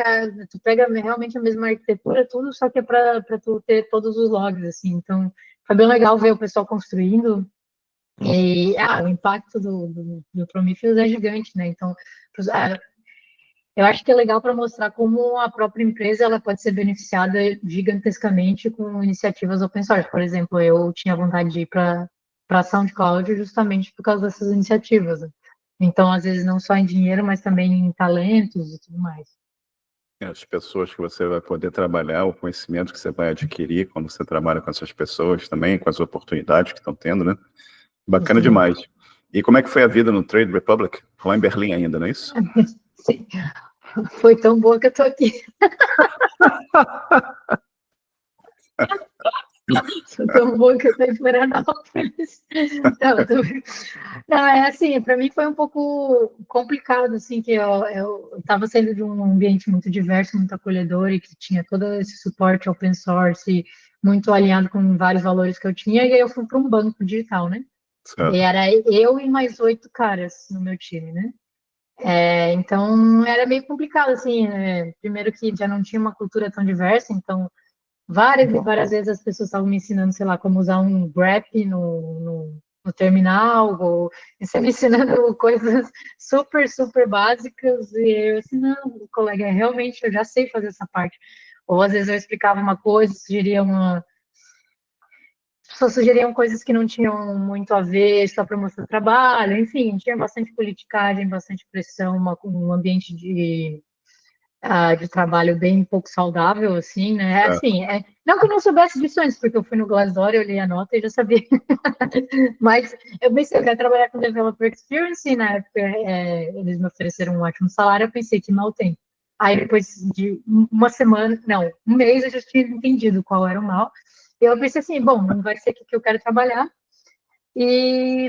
S2: tu pega realmente a mesma arquitetura, tudo, só que é para tu ter todos os logs, assim. Então, foi bem legal ver o pessoal construindo, e o impacto do Prometheus é gigante, né? Então, eu acho que é legal para mostrar como a própria empresa ela pode ser beneficiada gigantescamente com iniciativas open source. Por exemplo, eu tinha vontade de ir para a SoundCloud justamente por causa dessas iniciativas. Né? Então, às vezes, não só em dinheiro, mas também em talentos e tudo mais.
S1: As pessoas que você vai poder trabalhar, o conhecimento que você vai adquirir quando você trabalha com essas pessoas também, com as oportunidades que estão tendo, né? Bacana
S2: Sim.
S1: demais. E como é que foi a vida no Trade Republic? Lá em Berlim ainda, não é isso?
S2: Sim. Foi tão boa que eu tô aqui. Foi tão boa que eu tô em Florianópolis. Não, não, é assim, para mim foi um pouco complicado, assim, que eu estava saindo de um ambiente muito diverso, muito acolhedor e que tinha todo esse suporte open source, muito alinhado com vários valores que eu tinha, e aí eu fui para um banco digital, né? E
S1: Certo.
S2: era eu e mais 8 caras no meu time, né? Então era meio complicado, assim, né? Primeiro que já não tinha uma cultura tão diversa, então várias e várias vezes as pessoas estavam me ensinando, sei lá, como usar um grep no terminal, ou você me ensinando coisas super, super básicas, e eu assim, não, colega, realmente eu já sei fazer essa parte. Ou às vezes eu explicava uma coisa, só sugeriam coisas que não tinham muito a ver, só para mostrar trabalho, enfim, tinha bastante politicagem, bastante pressão, um ambiente de trabalho bem pouco saudável, assim, né?
S1: Certo.
S2: Assim, não que eu não soubesse disso antes, porque eu fui no Glassdoor, eu li a nota e já sabia. Mas eu pensei, eu quero trabalhar com Developer Experience, e na época eles me ofereceram um ótimo salário, eu pensei que mal tem. Aí depois de uma semana, não, um mês eu já tinha entendido qual era o mal. E eu pensei assim, bom, não vai ser aqui que eu quero trabalhar,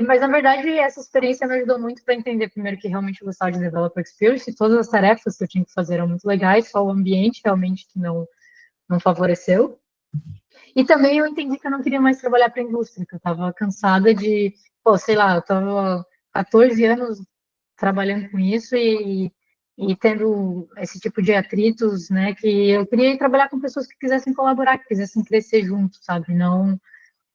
S2: mas, na verdade, essa experiência me ajudou muito para entender, primeiro, que realmente eu gostava de Developer Experience, todas as tarefas que eu tinha que fazer eram muito legais, só o ambiente realmente que não favoreceu. E também eu entendi que eu não queria mais trabalhar para a indústria, que eu estava cansada de, pô, sei lá, eu estava 14 anos trabalhando com isso e tendo esse tipo de atritos, né, que eu queria ir trabalhar com pessoas que quisessem colaborar, que quisessem crescer junto, sabe? Não,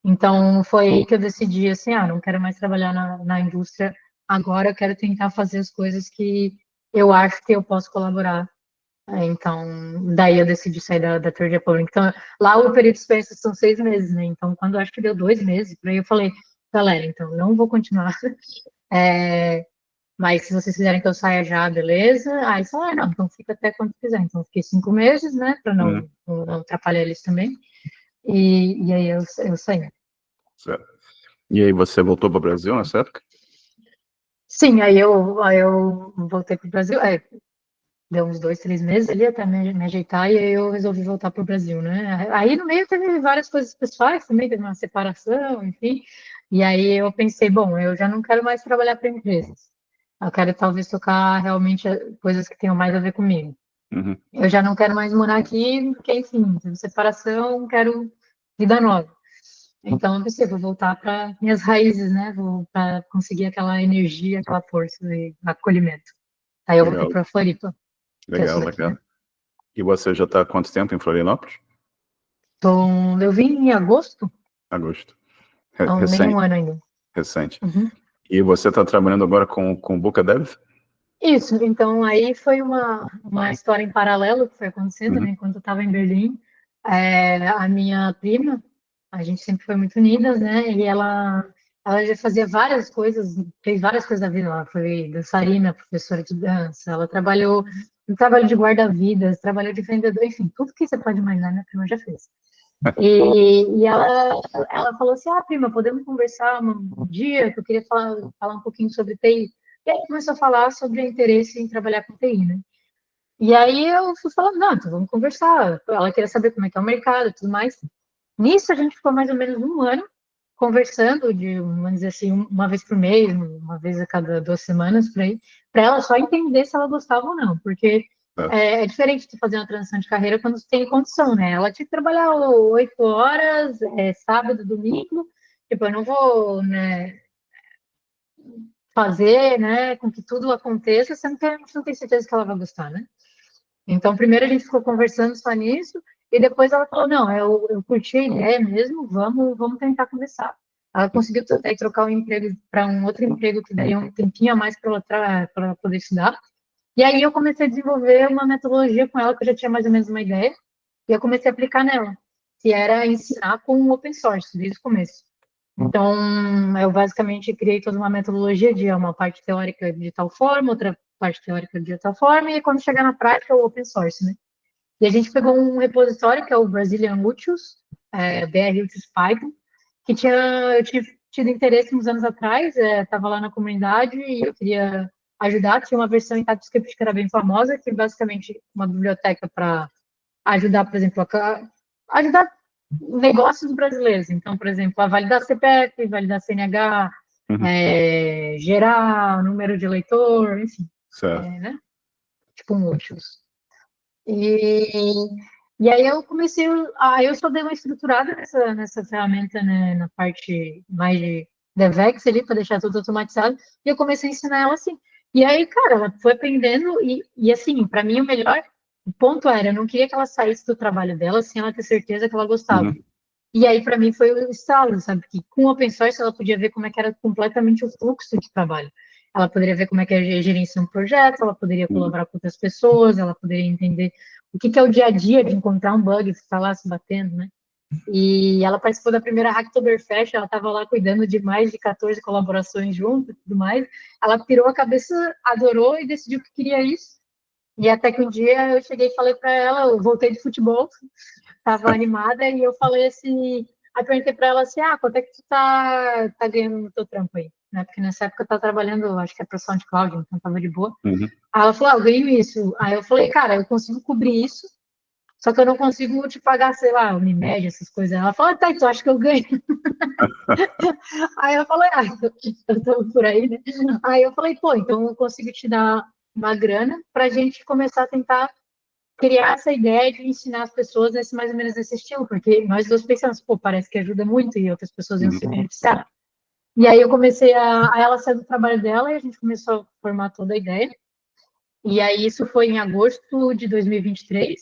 S2: então, foi aí que eu decidi, assim, não quero mais trabalhar na indústria agora, eu quero tentar fazer as coisas que eu acho que eu posso colaborar. Então, daí eu decidi sair da Third Republic. Então, lá o período de experiência são 6 meses, né? Então, quando eu acho que deu 2 meses, por aí eu falei, galera, então, não vou continuar. Mas se vocês quiserem que eu saia já, beleza. Aí falaram, não, então fica até quando quiser. Então, fiquei 5 meses, né? Para
S1: Uhum.
S2: não atrapalhar eles também. E aí eu saí.
S1: Certo. E aí você voltou para o Brasil nessa época?
S2: Sim, aí eu voltei para o Brasil. Deu uns 2, 3 meses ali até me ajeitar, e aí eu resolvi voltar para o Brasil, né? Aí no meio teve várias coisas pessoais também, teve uma separação, enfim. E aí eu pensei, bom, eu já não quero mais trabalhar para empresas. Eu quero talvez tocar realmente coisas que tenham mais a ver comigo.
S1: Uhum.
S2: Eu já não quero mais morar aqui, porque, enfim, teve separação, quero vida nova. Então eu pensei, vou voltar para minhas raízes, né? Vou para conseguir aquela energia, aquela força e acolhimento. Aí eu voltei
S1: Legal,
S2: para Floripa, que eu
S1: legal,
S2: sou daqui,
S1: legal.
S2: né?
S1: E você já está há quanto tempo em Florianópolis?
S2: Então, eu vim em agosto,
S1: Agosto.
S2: então nem um
S1: Recente,
S2: ano ainda.
S1: recente.
S2: Uhum.
S1: E você está trabalhando agora com o Buca Dev?
S2: Isso, então aí foi uma história em paralelo que foi acontecendo,
S1: Uhum.
S2: né? Enquanto eu estava em Berlim, a minha prima, a gente sempre foi muito unidas, né? E ela já fazia várias coisas, fez várias coisas da vida. Ela foi dançarina, professora de dança, ela trabalhou no trabalho de guarda-vidas, trabalhou de vendedor, enfim, tudo que você pode imaginar, minha prima já fez. E ela falou assim: prima, podemos conversar um dia que eu queria falar um pouquinho sobre TI. E aí começou a falar sobre o interesse em trabalhar com TI, né? E aí eu fui falando: não, então vamos conversar. Ela queria saber como é que é o mercado e tudo mais. Nisso a gente ficou mais ou menos um ano conversando, vamos dizer assim, uma vez por mês, uma vez a cada 2 semanas, por aí, para ela só entender se ela gostava ou não, porque
S1: Certo.
S2: é diferente de fazer uma transição de carreira quando você tem condição, né? Ela tinha que trabalhar 8 horas, sábado, domingo, tipo, eu não vou, né, fazer, né, com que tudo aconteça, sendo que a gente não tem certeza que ela vai gostar, né? Então, primeiro a gente ficou conversando só nisso, e depois ela falou, não, eu curti a ideia mesmo, vamos tentar começar. Ela conseguiu até trocar o emprego para um outro emprego que daria um tempinho a mais para ela poder estudar. E aí eu comecei a desenvolver uma metodologia com ela, que eu já tinha mais ou menos uma ideia, e eu comecei a aplicar nela, que era ensinar com open source, desde o começo. Então, eu basicamente criei toda uma metodologia de uma parte teórica de tal forma, outra parte teórica de tal forma, e quando chegar na prática, o open source, né? E a gente pegou um repositório, que é o Brazilian Utils, BR Utils Python, que eu tinha tido interesse uns anos atrás, estava lá na comunidade e eu queria ajudar. Tinha uma versão em TypeScript que era bem famosa, que é basicamente uma biblioteca para ajudar, por exemplo, ajudar negócios brasileiros. Então, por exemplo, a validar CPF, validar CNH, gerar número de eleitor, enfim, né? Tipo um Utils. E aí eu comecei, aí eu só dei uma estruturada nessa ferramenta, né, na parte mais de DevEx ali, para deixar tudo automatizado, e eu comecei a ensinar ela assim. E aí, cara, ela foi aprendendo, e assim, para mim o melhor ponto era, eu não queria que ela saísse do trabalho dela sem ela ter certeza que ela gostava. E aí, para mim, foi o estalo, sabe? Que com o open source ela podia ver como é que era completamente o fluxo de trabalho. Ela poderia ver como é que é gerenciar um projeto, ela poderia colaborar com outras pessoas, ela poderia entender o que é o dia a dia de encontrar um bug, ficar lá se batendo, né? E ela participou da primeira Hacktoberfest, ela estava lá cuidando de mais de 14 colaborações junto e tudo mais. Ela pirou a cabeça, adorou e decidiu que queria isso. E até que um dia eu cheguei e falei para ela, eu voltei de futebol, estava animada, e eu falei assim, aí perguntei para ela assim, quanto é que tu tá ganhando no teu trampo aí? Né? Porque nessa época eu estava trabalhando, acho que é para SoundCloud, então estava de boa. Aí ela falou, eu ganho isso. Aí eu falei, cara, eu consigo cobrir isso, só que eu não consigo te pagar, sei lá, Unimed, essas coisas. Ela falou, tá, então acho que eu ganho. Aí eu falei, eu tô por aí, né? Aí eu falei, pô, então eu consigo te dar uma grana pra gente começar a tentar criar essa ideia de ensinar as pessoas mais ou menos nesse estilo, porque nós dois pensamos, pô, parece que ajuda muito e outras pessoas iam se beneficiar. E aí eu comecei a ela sair do trabalho dela e a gente começou a formar toda a ideia. E aí isso foi em agosto de 2023.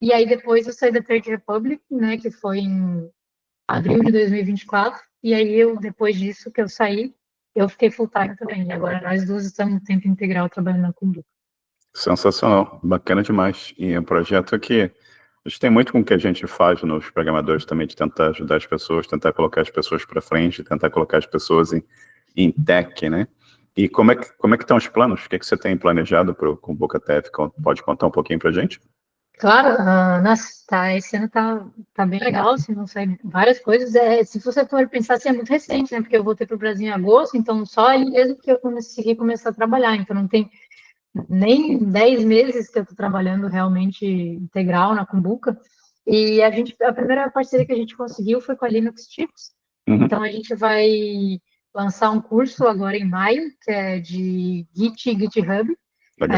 S2: E aí depois eu saí da Trade Republic, né, que foi em abril de 2024. E aí eu, depois disso que eu saí, eu fiquei full time também. E agora nós duas estamos no tempo integral trabalhando na Kumbu.
S1: Sensacional, bacana demais. E é um projeto que a gente tem muito com o que a gente faz nos programadores também, de tentar ajudar as pessoas, tentar colocar as pessoas para frente, tentar colocar as pessoas em tech, né? E como é que estão os planos? O que você tem planejado com o BocaTev? Pode contar um pouquinho para a gente?
S2: Claro, esse ano tá bem legal, assim, não sei, várias coisas. Se você for pensar, assim, é muito recente, né? Porque eu voltei para o Brasil em agosto, então só ali mesmo que eu consegui começar a trabalhar. Então não tem nem 10 meses que eu estou trabalhando realmente integral na Cumbuca. E a primeira parceria que a gente conseguiu foi com a Linux Tips. Então a gente vai lançar um curso agora em maio, que é de Git e GitHub,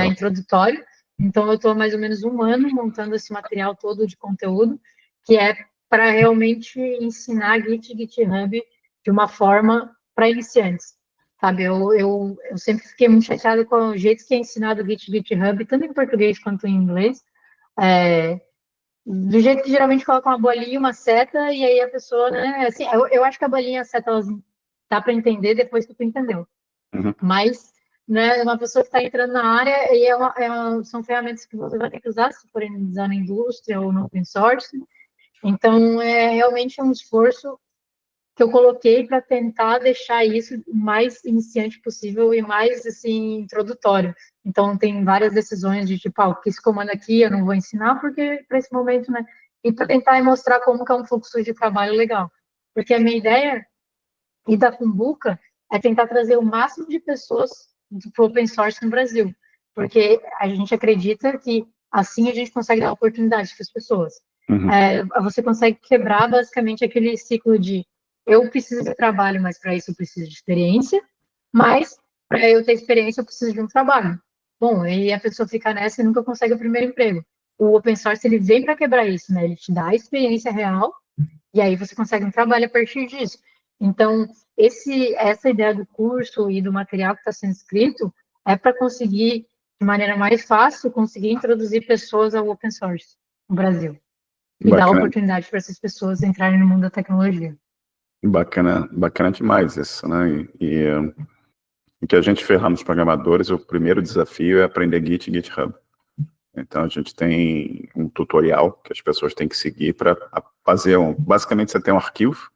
S2: introdutório. Então eu estou mais ou menos um ano montando esse material todo de conteúdo, que é para realmente ensinar Git e GitHub de uma forma para iniciantes. Sabe, eu sempre fiquei muito chateada com o jeito que é ensinado o Git e GitHub, tanto em português quanto em inglês. Do jeito que geralmente coloca uma bolinha e uma seta, e aí a pessoa, né, assim, eu acho que a bolinha e a seta, elas dá para entender depois que tu entendeu. Mas, né, uma pessoa que está entrando na área, e são ferramentas que você vai ter que usar, se forem usar na indústria ou no open source. Então, é realmente um esforço que eu coloquei para tentar deixar isso o mais iniciante possível e mais, assim, introdutório. Então, tem várias decisões de tipo, o que esse comando aqui eu não vou ensinar, porque para esse momento, né? E para tentar mostrar como que é um fluxo de trabalho legal. Porque a minha ideia, e da Kumbuka, é tentar trazer o máximo de pessoas para o open source no Brasil. Porque a gente acredita que assim a gente consegue dar oportunidade para as pessoas. Você consegue quebrar basicamente aquele ciclo de eu preciso de trabalho, mas para isso eu preciso de experiência, mas para eu ter experiência eu preciso de um trabalho. Bom, e a pessoa fica nessa e nunca consegue o primeiro emprego. O open source ele vem para quebrar isso, né? Ele te dá a experiência real e aí você consegue um trabalho a partir disso. Então, essa ideia do curso e do material que está sendo escrito é para conseguir, de maneira mais fácil, conseguir introduzir pessoas ao open source no Brasil e dar oportunidade para essas pessoas entrarem no mundo da tecnologia.
S1: Bacana demais isso, né? E o que a gente ferra nos programadores, o primeiro desafio é aprender Git e GitHub. Então a gente tem um tutorial que as pessoas têm que seguir para fazer basicamente você tem um arquivo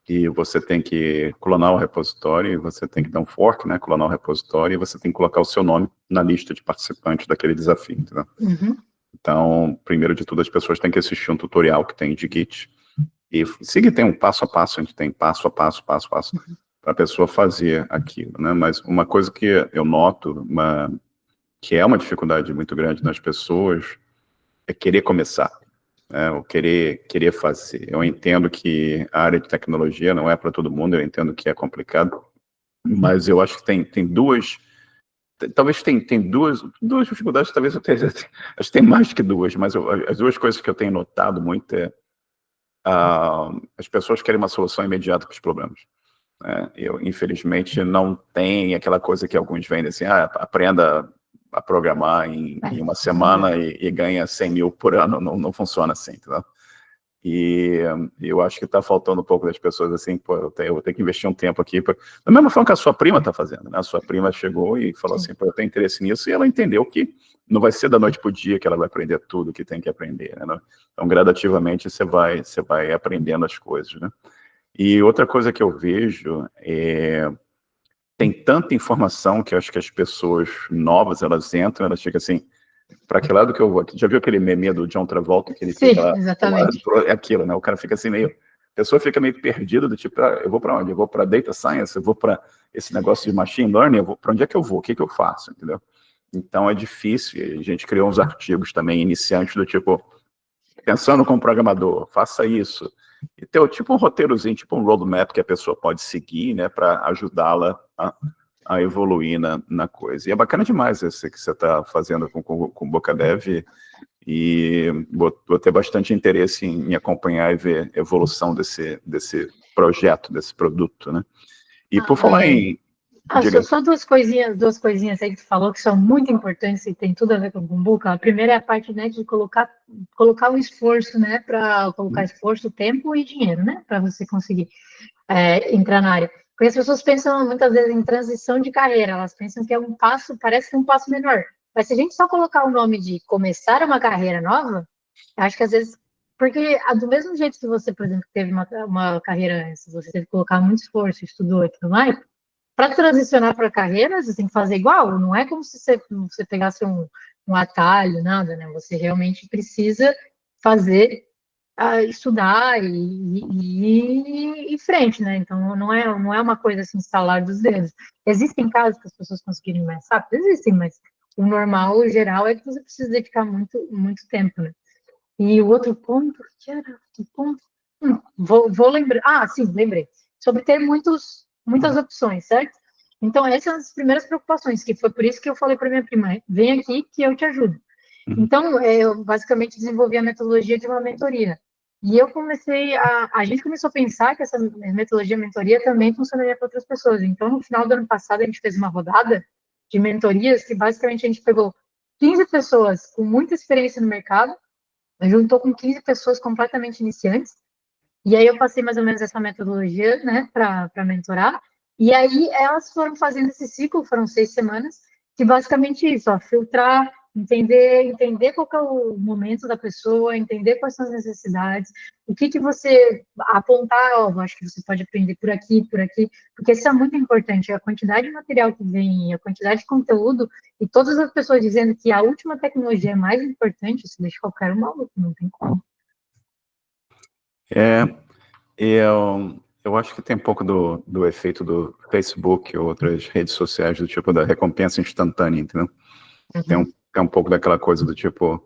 S1: e você tem que clonar o repositório, e você tem que dar um fork, né? Clonar o repositório, e você tem que colocar o seu nome na lista de participantes daquele desafio, entendeu? Então, primeiro de tudo, as pessoas têm que assistir um tutorial que tem de Git, e seguir, tem um passo a passo, a gente tem passo a passo, para a pessoa fazer aquilo, né? Mas uma coisa que eu noto, que é uma dificuldade muito grande nas pessoas, é querer começar, né? Ou querer fazer. Eu entendo que a área de tecnologia não é para todo mundo, eu entendo que é complicado, mas eu acho que tem duas, talvez tem duas dificuldades, talvez eu tenha, acho que tem mais que duas, mas as duas coisas que eu tenho notado muito é as pessoas querem uma solução imediata para os problemas. Eu, infelizmente, não tem aquela coisa que alguns vendem assim, aprenda a programar em uma semana e ganha 100 mil por ano. Não funciona assim, entendeu? E eu acho que está faltando um pouco das pessoas assim, pô, eu vou ter que investir um tempo aqui. Da mesma forma que a sua prima está fazendo, né? A sua prima chegou e falou assim, pô, eu tenho interesse nisso, e ela entendeu que não vai ser da noite para o dia que ela vai aprender tudo que tem que aprender, né? Então, gradativamente, você vai aprendendo as coisas, né? E outra coisa que eu vejo tem tanta informação que eu acho que as pessoas novas, elas entram, elas ficam assim, para que lado que eu vou? Já viu aquele meme do John Travolta, que ele fica lá,
S2: exatamente.
S1: É aquilo, né? O cara fica assim meio, a pessoa fica meio perdida, do tipo, eu vou para onde? Eu vou para Data Science, eu vou para esse negócio de Machine Learning, para onde é que eu vou? O que que eu faço? Entendeu? Então é difícil, a gente criou uns artigos também iniciantes do tipo, pensando como programador, faça isso. E ter tipo um roteirozinho, tipo um roadmap que a pessoa pode seguir, né, para ajudá-la a evoluir na coisa. E é bacana demais esse que você está fazendo com o BocaDev, e vou ter bastante interesse em acompanhar e ver a evolução desse projeto, desse produto, né? E por falar em... Diga.
S2: Só duas coisinhas aí que tu falou que são muito importantes e tem tudo a ver com o Bumbuca. A primeira é a parte, né, de colocar o esforço, né, para colocar esforço, tempo e dinheiro, né, para você conseguir entrar na área. Porque as pessoas pensam muitas vezes em transição de carreira, elas pensam que é um passo, parece que é um passo menor. Mas se a gente só colocar o nome de começar uma carreira nova, acho que às vezes, porque do mesmo jeito que você, por exemplo, teve uma carreira antes, você teve que colocar muito esforço, estudou e tudo mais, para transicionar para a carreira, você tem que fazer igual, não é como se você pegasse um atalho, nada, né? Você realmente precisa fazer, estudar e ir em frente, né? Então, não é uma coisa assim, instalar dos dedos. Existem casos que as pessoas conseguirem mais rápido? Existem, mas o normal, o geral, é que você precisa dedicar muito, muito tempo, né? E o outro ponto, que era que ponto? Vou lembrar. Sim, lembrei. Sobre ter muitas opções, certo? Então, essas são as primeiras preocupações, que foi por isso que eu falei para minha prima, vem aqui que eu te ajudo. Então, eu basicamente desenvolvi a metodologia de uma mentoria. E eu a gente começou a pensar que essa metodologia de mentoria também funcionaria para outras pessoas. Então, no final do ano passado, a gente fez uma rodada de mentorias que basicamente a gente pegou 15 pessoas com muita experiência no mercado, juntou com 15 pessoas completamente iniciantes, e aí eu passei mais ou menos essa metodologia, né, para mentorar, e aí elas foram fazendo esse ciclo, foram 6 semanas, que basicamente isso, filtrar, entender qual que é o momento da pessoa, entender quais são as necessidades, o que você apontar, acho que você pode aprender por aqui, porque isso é muito importante, a quantidade de material que vem, a quantidade de conteúdo, e todas as pessoas dizendo que a última tecnologia é mais importante, isso deixa qualquer um maluco, não tem como.
S1: Eu acho que tem um pouco do efeito do Facebook ou outras redes sociais, do tipo da recompensa instantânea, entendeu? Tem um pouco daquela coisa do tipo,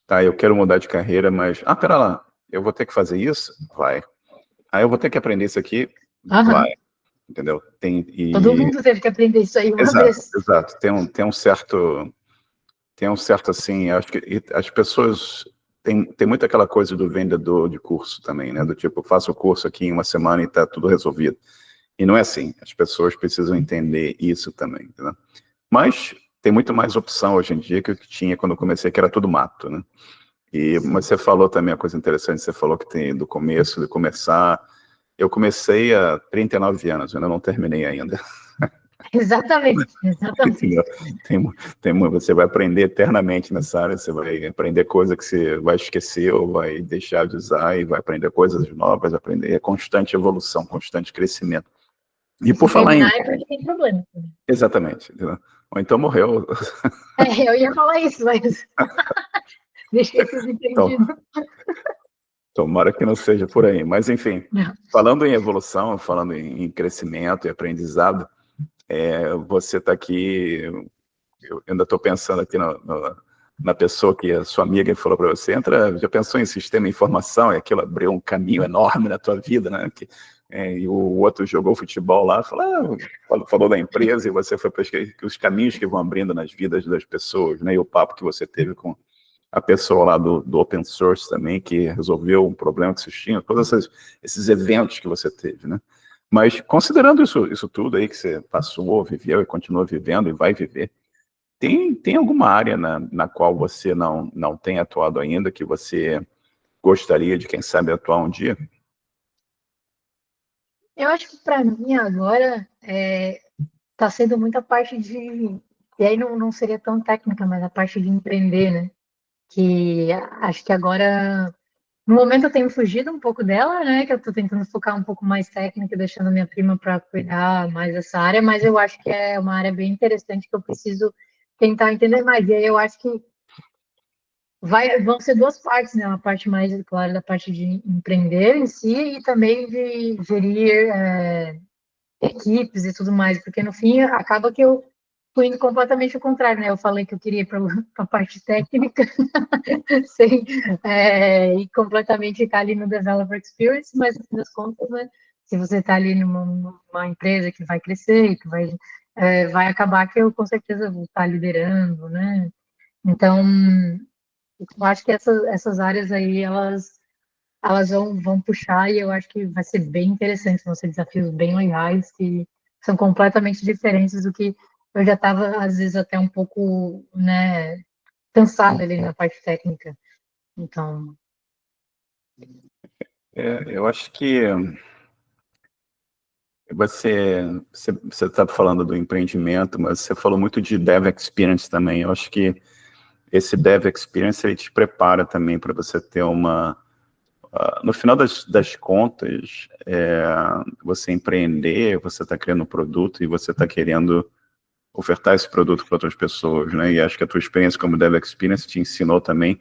S1: tá, eu quero mudar de carreira, mas, pera lá, eu vou ter que fazer isso? Vai. Eu vou ter que aprender isso aqui? Vai. Entendeu?
S2: Todo mundo teve que aprender isso aí uma vez.
S1: Exato. Tem um certo, assim, acho que as pessoas... Tem muito aquela coisa do vendedor de curso também, né? Do tipo, faço o curso aqui em uma semana e tá tudo resolvido. E não é assim. As pessoas precisam entender isso também, entendeu? Mas tem muito mais opção hoje em dia que o que tinha quando eu comecei, que era tudo mato, né? Mas você falou também uma coisa interessante, você falou que tem do começo, de começar... Eu comecei há 39 anos, eu ainda não terminei ainda.
S2: Exatamente.
S1: Você vai aprender eternamente nessa área, você vai aprender coisa que você vai esquecer ou vai deixar de usar, e vai aprender coisas novas, é constante evolução, constante crescimento. E por falar em...
S2: é porque tem problema.
S1: Exatamente. Ou então morreu.
S2: Eu ia falar isso, mas... Deixei vocês
S1: Então,
S2: entendidos.
S1: tomara que não seja por aí. Mas, enfim,
S2: Não.
S1: falando em evolução, falando em crescimento e aprendizado, você está aqui, eu ainda estou pensando aqui na pessoa que a sua amiga falou para você, já pensou em sistema de informação, e aquilo abriu um caminho enorme na tua vida, né? E o outro jogou futebol lá, falou da empresa, e você foi para os caminhos que vão abrindo nas vidas das pessoas, né? E o papo que você teve com a pessoa lá do open source também, que resolveu um problema que vocês tinham, todos esses eventos que você teve, né? Mas considerando isso tudo aí que você passou, viveu e continua vivendo e vai viver, tem alguma área na qual você não tem atuado ainda, que você gostaria de, quem sabe, atuar um dia?
S2: Eu acho que para mim agora está sendo muita parte de. E aí não seria tão técnica, mas a parte de empreender, né? Que acho que agora, no momento eu tenho fugido um pouco dela, né? Que eu estou tentando focar um pouco mais técnica, deixando a minha prima para cuidar mais dessa área, mas eu acho que é uma área bem interessante que eu preciso tentar entender mais. E aí eu acho que vão ser duas partes, né? Uma parte mais, claro, da parte de empreender em si e também de gerir equipes e tudo mais, porque no fim acaba que eu fui indo completamente ao contrário, né? Eu falei que eu queria ir para a parte técnica, sem e completamente ficar ali no developer experience, mas no fim das contas, né? Se você está ali numa empresa que vai crescer, que vai acabar que eu com certeza vou estar liderando, né? Então, eu acho que essas áreas aí, elas vão puxar e eu acho que vai ser bem interessante, vão ser desafios bem legais que são completamente diferentes do que eu já estava, às vezes, até um pouco, né, cansada ali na parte técnica. Então,
S1: Eu acho que você está falando do empreendimento, mas você falou muito de Dev Experience também. Eu acho que esse Dev Experience ele te prepara também para você ter no final das contas, você empreender, você está criando um produto e você está querendo ofertar esse produto para outras pessoas, né? E acho que a tua experiência como Dev Experience te ensinou também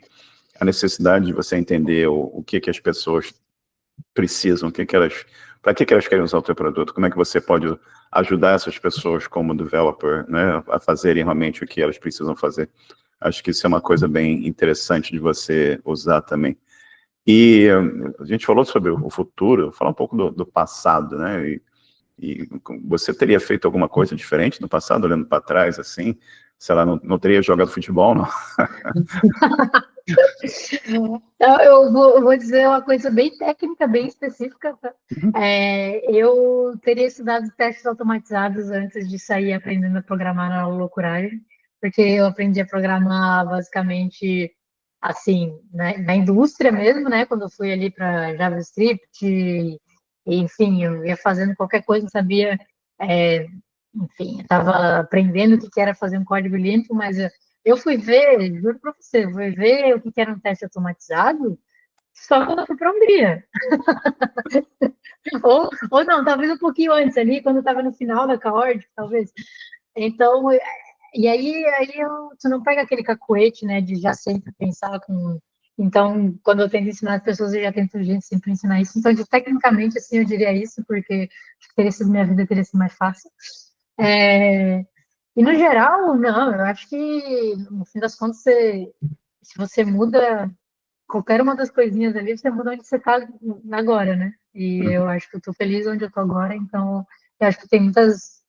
S1: a necessidade de você entender o que as pessoas precisam, para que elas querem usar o teu produto, como é que você pode ajudar essas pessoas como developer, né, a fazerem realmente o que elas precisam fazer. Acho que isso é uma coisa bem interessante de você usar também. E a gente falou sobre o futuro, falar um pouco do passado, né? E você teria feito alguma coisa diferente no passado, olhando para trás, assim? Sei lá, não teria jogado futebol, não?
S2: eu vou dizer uma coisa bem técnica, bem específica. Tá? Eu teria estudado testes automatizados antes de sair aprendendo a programar na loucuragem, porque eu aprendi a programar basicamente assim, na indústria mesmo, né? Quando eu fui ali para JavaScript, enfim, eu ia fazendo qualquer coisa, não sabia, é, enfim, estava aprendendo o que era fazer um código limpo, mas eu fui ver, juro para você, fui ver o que era um teste automatizado só quando eu fui para a Hungria. Ou não, talvez um pouquinho antes ali, quando eu estava no final da cohort, talvez. Então, e aí tu não pega aquele cacuete, né, de já sempre pensar com. Então, quando eu tento ensinar as pessoas, eu já tento gente sempre ensinar isso. Então, tecnicamente, assim, eu diria isso, porque teria sido minha vida teria sido mais fácil. É, e no geral, não, eu acho que no fim das contas, se você muda qualquer uma das coisinhas ali, você muda onde você está agora, né? E eu acho que eu estou feliz onde eu estou agora, então eu acho que tem muitas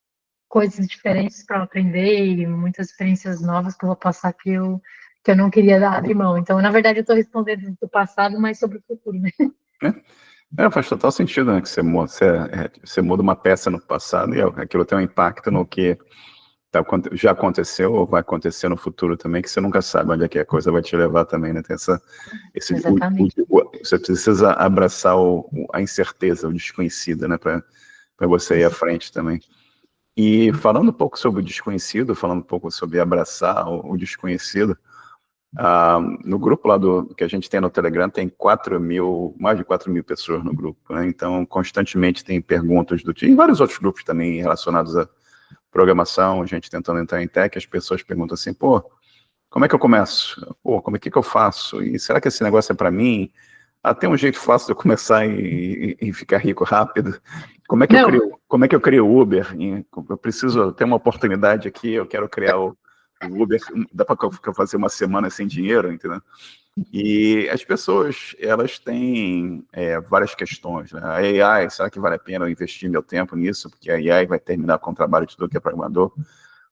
S2: coisas diferentes para aprender e muitas experiências novas que eu vou passar que eu não queria abrir mão. Então, na verdade, eu estou respondendo do passado, mas sobre o futuro, né?
S1: Faz total sentido, né? Que você muda uma peça no passado e aquilo tem um impacto no que já aconteceu ou vai acontecer no futuro também, que você nunca sabe onde é que a coisa vai te levar também, né? Tem
S2: Exatamente.
S1: você precisa abraçar a incerteza, o desconhecido, né? Para você ir à frente também. E falando um pouco sobre o desconhecido, falando um pouco sobre abraçar o desconhecido, no grupo lá que a gente tem no Telegram, tem mais de 4.000 pessoas no grupo, né? Então, constantemente tem perguntas do tipo, e vários outros grupos também relacionados a programação, a gente tentando entrar em tech, as pessoas perguntam assim, pô, como é que eu começo? Pô, como é que eu faço? E será que esse negócio é para mim? Tem um jeito fácil de eu começar e ficar rico rápido.
S2: Não,
S1: Como é que eu crio o Uber? Eu preciso ter uma oportunidade aqui, eu quero criar o Uber. Dá para eu fazer uma semana sem dinheiro, entendeu? E as pessoas, elas têm várias questões, né? A AI, será que vale a pena eu investir meu tempo nisso? Porque a AI vai terminar com o trabalho de tudo que é programador.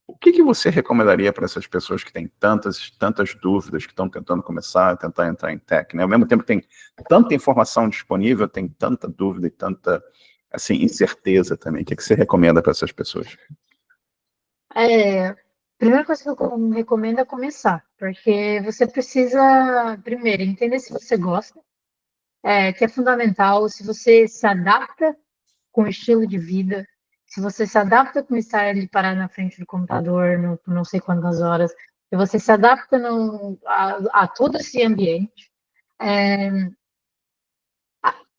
S1: O que você recomendaria para essas pessoas que têm tantas dúvidas, que estão tentando começar, tentar entrar em tech, né? Ao mesmo tempo que tem tanta informação disponível, tem tanta dúvida e tanta, assim, incerteza também. O que você recomenda para essas pessoas?
S2: a primeira coisa que eu recomendo é começar, porque você precisa, primeiro, entender se você gosta, que é fundamental, se você se adapta com o estilo de vida, se você se adapta com estar ali parado na frente do computador por não sei quantas horas, se você se adapta a todo esse ambiente. É,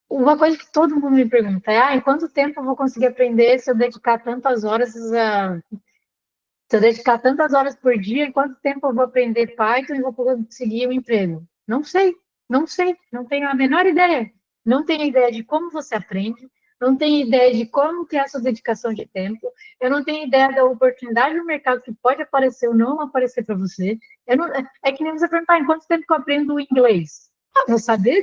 S2: uma coisa que todo mundo me pergunta é, em quanto tempo eu vou conseguir aprender se eu dedicar tantas horas se eu dedicar tantas horas por dia, em quanto tempo eu vou aprender Python e vou conseguir um emprego? Não sei, não sei, não tenho a menor ideia. Não tenho ideia de como você aprende, não tenho ideia de como que é a sua dedicação de tempo, eu não tenho ideia da oportunidade no mercado que pode aparecer ou não aparecer para você. É que nem você perguntar em quanto tempo que eu aprendo inglês. Vou saber,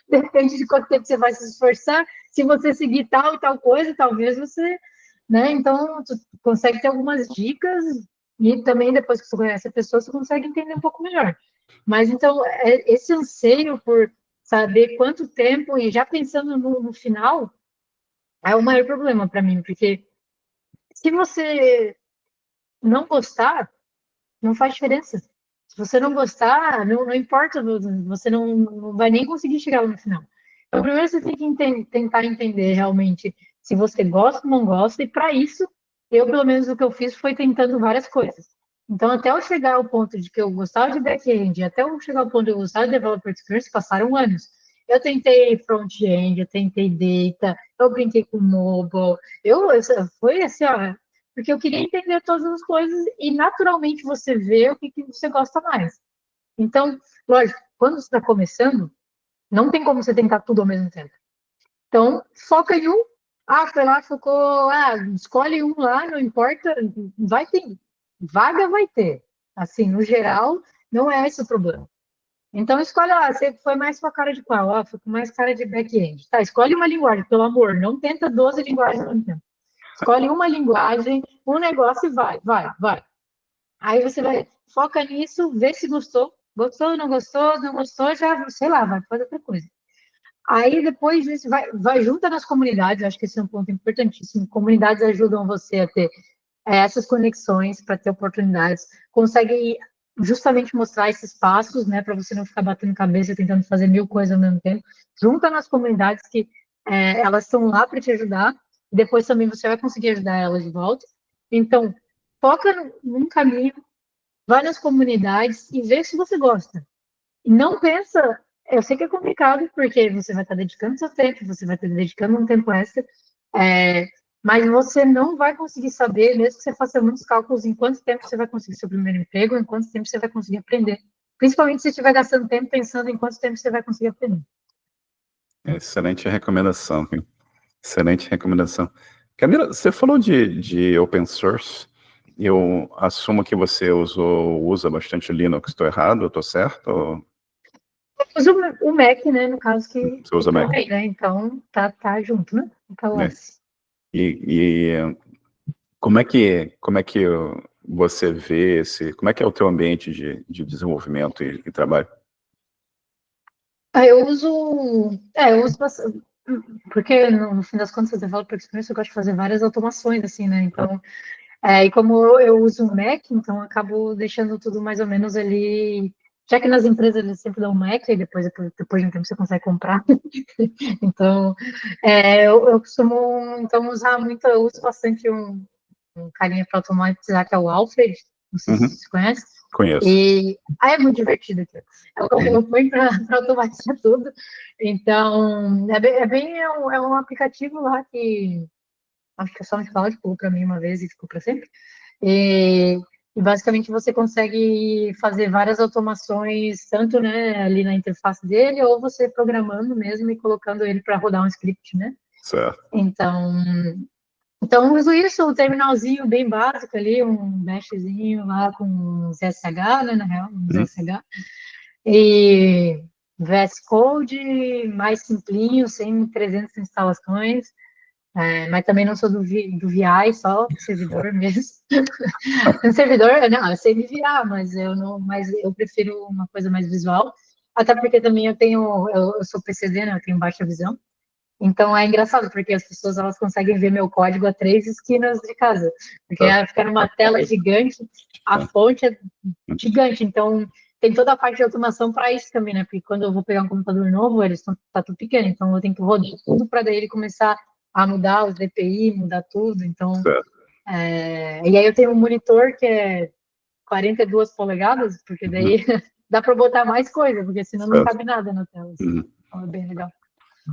S2: depende de quanto tempo você vai se esforçar. Se você seguir tal e tal coisa, talvez você, né? Então, tu consegue ter algumas dicas e também depois que você conhece a pessoa, você consegue entender um pouco melhor. Mas então, esse anseio por saber quanto tempo e já pensando no final é o maior problema para mim, porque se você não gostar, não faz diferença. Se você não gostar, não importa, você não vai nem conseguir chegar lá no final. Então, primeiro você tem que tentar entender realmente se você gosta ou não gosta, e para isso, eu, pelo menos, o que eu fiz foi tentando várias coisas. Então, até eu chegar ao ponto de que eu gostava de back-end, até eu chegar ao ponto de eu gostar de developer experience, passaram anos. Eu tentei front-end, eu tentei data, eu brinquei com mobile, foi assim, ó, porque eu queria entender todas as coisas e naturalmente você vê o que você gosta mais. Então, lógico, quando você está começando, não tem como você tentar tudo ao mesmo tempo. Então, foca em um. Foi lá, focou. Escolhe um lá, não importa. Vai ter. Vaga vai ter. Assim, no geral, não é esse o problema. Então, escolhe lá. Você foi mais com a cara de qual? Foi com mais cara de back-end. Tá, escolhe uma linguagem, pelo amor. Não tenta 12 linguagens ao mesmo tempo. Escolhe uma linguagem, um negócio e vai. Aí você vai, foca nisso, vê se gostou. Gostou, não gostou, já, sei lá, vai fazer outra coisa. Aí depois disso, vai junto nas comunidades, acho que esse é um ponto importantíssimo. Comunidades ajudam você a ter essas conexões, para ter oportunidades, consegue justamente mostrar esses passos, né, para você não ficar batendo cabeça tentando fazer mil coisas ao mesmo tempo. Junta nas comunidades que elas estão lá para te ajudar, e depois também você vai conseguir ajudar elas de volta. Então, foca num caminho, vai nas comunidades e vê se você gosta. E não pensa, eu sei que é complicado, porque você vai estar dedicando seu tempo, você vai estar dedicando um tempo extra, é, mas você não vai conseguir saber, mesmo que você faça muitos cálculos, em quanto tempo você vai conseguir seu primeiro emprego, em quanto tempo você vai conseguir aprender. Principalmente se você estiver gastando tempo pensando em quanto tempo você vai conseguir aprender.
S1: Excelente recomendação, Kim. Excelente recomendação. Camila, você falou de open source. Eu assumo que você usa bastante Linux. Estou errado? Estou certo?
S2: Eu uso o Mac, né, no caso
S1: Você
S2: que
S1: usa
S2: tá
S1: Mac?
S2: aí, né? Então tá junto, né? Então,
S1: Né? E como é que você vê como é que é o teu ambiente de desenvolvimento e trabalho?
S2: eu uso bastante, porque no fim das contas, eu developer experience, eu gosto de fazer várias automações, assim, né? Então, e como eu uso um Mac, então eu acabo deixando tudo mais ou menos ali. Já que nas empresas eles sempre dão um Mac, e depois de um tempo você consegue comprar. Então, eu costumo então usar muito, eu uso bastante um carinha para automatizar, que é o Alfred, não sei se
S1: Uhum,
S2: você conhece.
S1: conheço.
S2: E aí é muito divertido aqui. Eu
S1: Uhum,
S2: ponho para automatizar tudo. Então, é um aplicativo lá que acho que é só no cloud, ficou para mim uma vez e ficou para sempre. E, E basicamente você consegue fazer várias automações, tanto, né, ali na interface dele, ou você programando mesmo e colocando ele para rodar um script, né?
S1: Certo.
S2: Então, então, uso isso, um terminalzinho bem básico ali, um bashzinho lá com ZSH, né, na real, um
S1: Uhum.
S2: ZSH, e VS Code mais simplinho, sem 300 instalações, mas também não sou do VI, só servidor mesmo. No servidor, não, eu sei me virar, mas eu prefiro uma coisa mais visual, até porque também eu sou PCD, né, eu tenho baixa visão, então é engraçado, porque as pessoas elas conseguem ver meu código a 3 esquinas de casa, porque
S1: Certo.
S2: fica numa tela gigante, a fonte é gigante, então tem toda a parte de automação para isso também, né? Porque quando eu vou pegar um computador novo, tá tudo pequeno, então eu tenho que rodar tudo para daí ele começar a mudar os DPI, mudar tudo. Então,
S1: Certo.
S2: e aí eu tenho um monitor que é 42 polegadas, porque
S1: Uhum.
S2: daí dá para botar mais coisa, porque senão não
S1: Certo.
S2: cabe nada na tela. Assim.
S1: Uhum.
S2: Então é bem legal.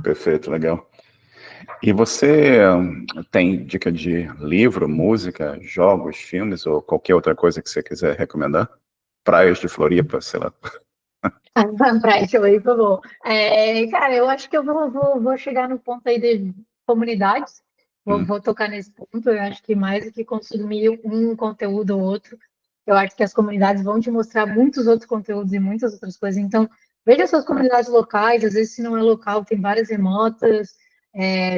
S1: Perfeito, legal. E você tem dica de livro, música, jogos, filmes ou qualquer outra coisa que você quiser recomendar? Praias de Floripa, sei lá.
S2: Para isso aí, por favor. Cara, eu acho que eu vou chegar no ponto aí de comunidades.
S1: Hum.
S2: Vou tocar nesse ponto. Eu acho que mais do que consumir um conteúdo ou outro, eu acho que as comunidades vão te mostrar muitos outros conteúdos e muitas outras coisas. Então, veja suas comunidades locais. Às vezes, se não é local, tem várias remotas.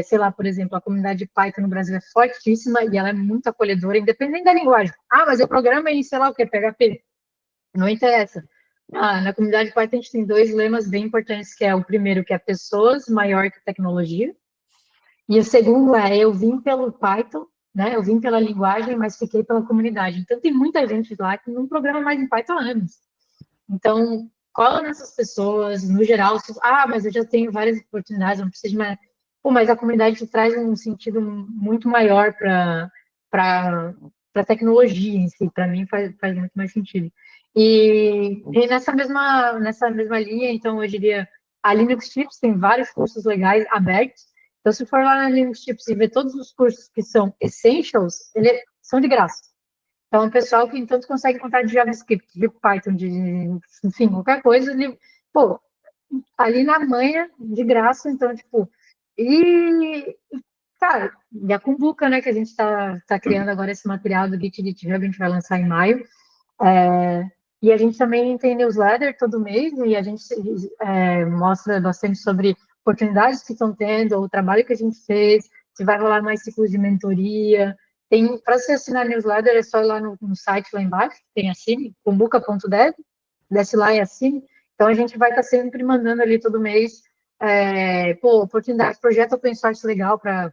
S2: Sei lá, por exemplo, a comunidade de Python no Brasil é fortíssima e ela é muito acolhedora, independente da linguagem. Ah, mas eu programa em, sei lá o que, PHP. Não interessa. Na comunidade Python a gente tem dois lemas bem importantes, que é o primeiro, que é pessoas maior que tecnologia, e o segundo é eu vim pelo Python, né? Eu vim pela linguagem, mas fiquei pela comunidade. Então tem muita gente lá que não programa mais em Python há anos. Então, cola nessas pessoas, no geral, mas eu já tenho várias oportunidades, não preciso de mais. Pô, mas a comunidade te traz um sentido muito maior para tecnologia em si, para mim faz muito mais sentido. E nessa mesma linha, então, eu diria, a Linux Tips tem vários cursos legais abertos. Então, se for lá na Linux Tips e ver todos os cursos que são essentials, eles são de graça. Então, o pessoal que tanto consegue contar de JavaScript, de Python, enfim, qualquer coisa, ele, pô, ali na manha, de graça, então, tipo, e, cara, e a Kumbuka, né, que a gente tá criando agora esse material do GitHub, a gente vai lançar em maio, e a gente também tem newsletter todo mês, e a gente mostra bastante sobre oportunidades que estão tendo, o trabalho que a gente fez, se vai rolar mais ciclos de mentoria. Para você assinar a newsletter, é só ir lá no site lá embaixo, tem assine, kumbuka.dev, desce lá e assine. Então a gente vai estar sempre mandando ali todo mês, oportunidade, projeto open source legal para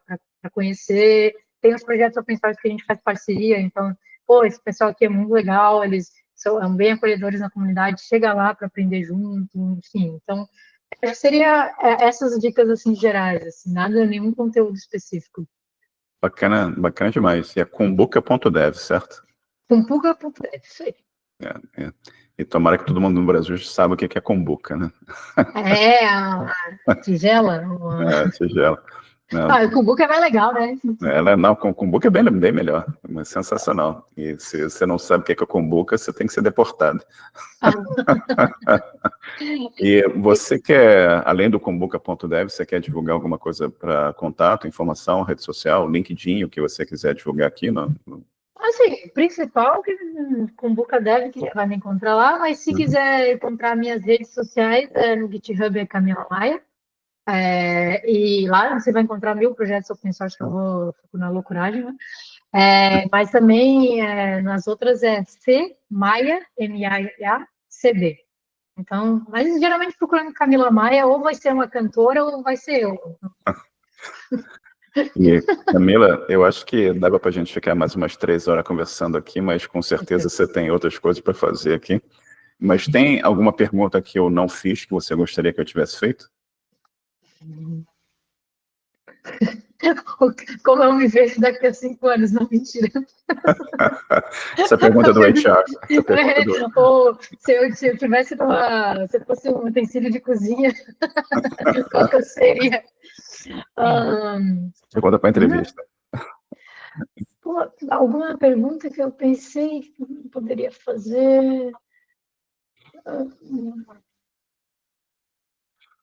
S2: conhecer. Tem os projetos open source que a gente faz parceria, então, esse pessoal aqui é muito legal, eles são bem acolhedores na comunidade, chega lá para aprender junto, enfim. Então, acho que seria essas dicas assim gerais, assim, nada, nenhum conteúdo específico.
S1: Bacana, bacana demais. E é kumbuka.dev, certo?
S2: Kumbuka.dev, isso aí.
S1: É. E tomara que todo mundo no Brasil saiba o que é kombuka, né?
S2: A tigela.
S1: É, tigela. Não,
S2: O Kumbuka é mais legal, né?
S1: não, com kombuka é bem melhor, é sensacional. E se você não sabe o que é kombuka, você tem que ser deportado. E você quer, além do kombuka.dev, você quer divulgar alguma coisa para contato, informação, rede social, LinkedIn, o que você quiser divulgar aqui? Não?
S2: Assim, principal que Kumbuka deve que vai me encontrar lá, mas se quiser encontrar minhas redes sociais, no GitHub é Camila Maia. E lá você vai encontrar 1.000 projetos open source que eu fico na loucuragem, né? Mas também nas outras é C Maia, M-A-I-A-C-D. Então, mas geralmente procurando Camila Maia, ou vai ser uma cantora ou vai ser eu.
S1: E, Camila, eu acho que dava para a gente ficar mais umas 3 horas conversando aqui, mas com certeza você tem outras coisas para fazer aqui. Mas tem alguma pergunta que eu não fiz que você gostaria que eu tivesse feito?
S2: Como eu me vejo daqui a 5 anos, não mentira.
S1: Essa pergunta do HR. Essa pergunta do...
S2: Ou se eu tivesse se eu fosse um utensílio de cozinha, qual que eu seria?
S1: Pergunta para
S2: Não,
S1: entrevista.
S2: Pô, alguma pergunta que eu pensei que poderia fazer?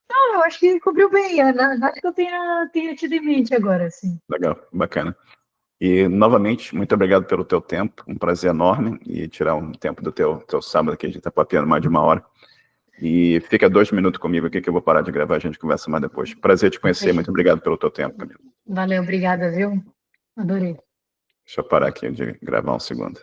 S2: Não, eu acho que cobriu bem. Nada que eu tenha tido em mente agora, assim.
S1: Legal, bacana. E, novamente, muito obrigado pelo teu tempo, um prazer enorme, e tirar um tempo do teu sábado, que a gente está papeando mais de 1 hora. E fica 2 minutos comigo aqui, que eu vou parar de gravar, a gente conversa mais depois. Prazer te conhecer, muito obrigado pelo teu tempo, Camilo.
S2: Valeu, obrigada, viu? Adorei.
S1: Deixa eu parar aqui de gravar um segundo.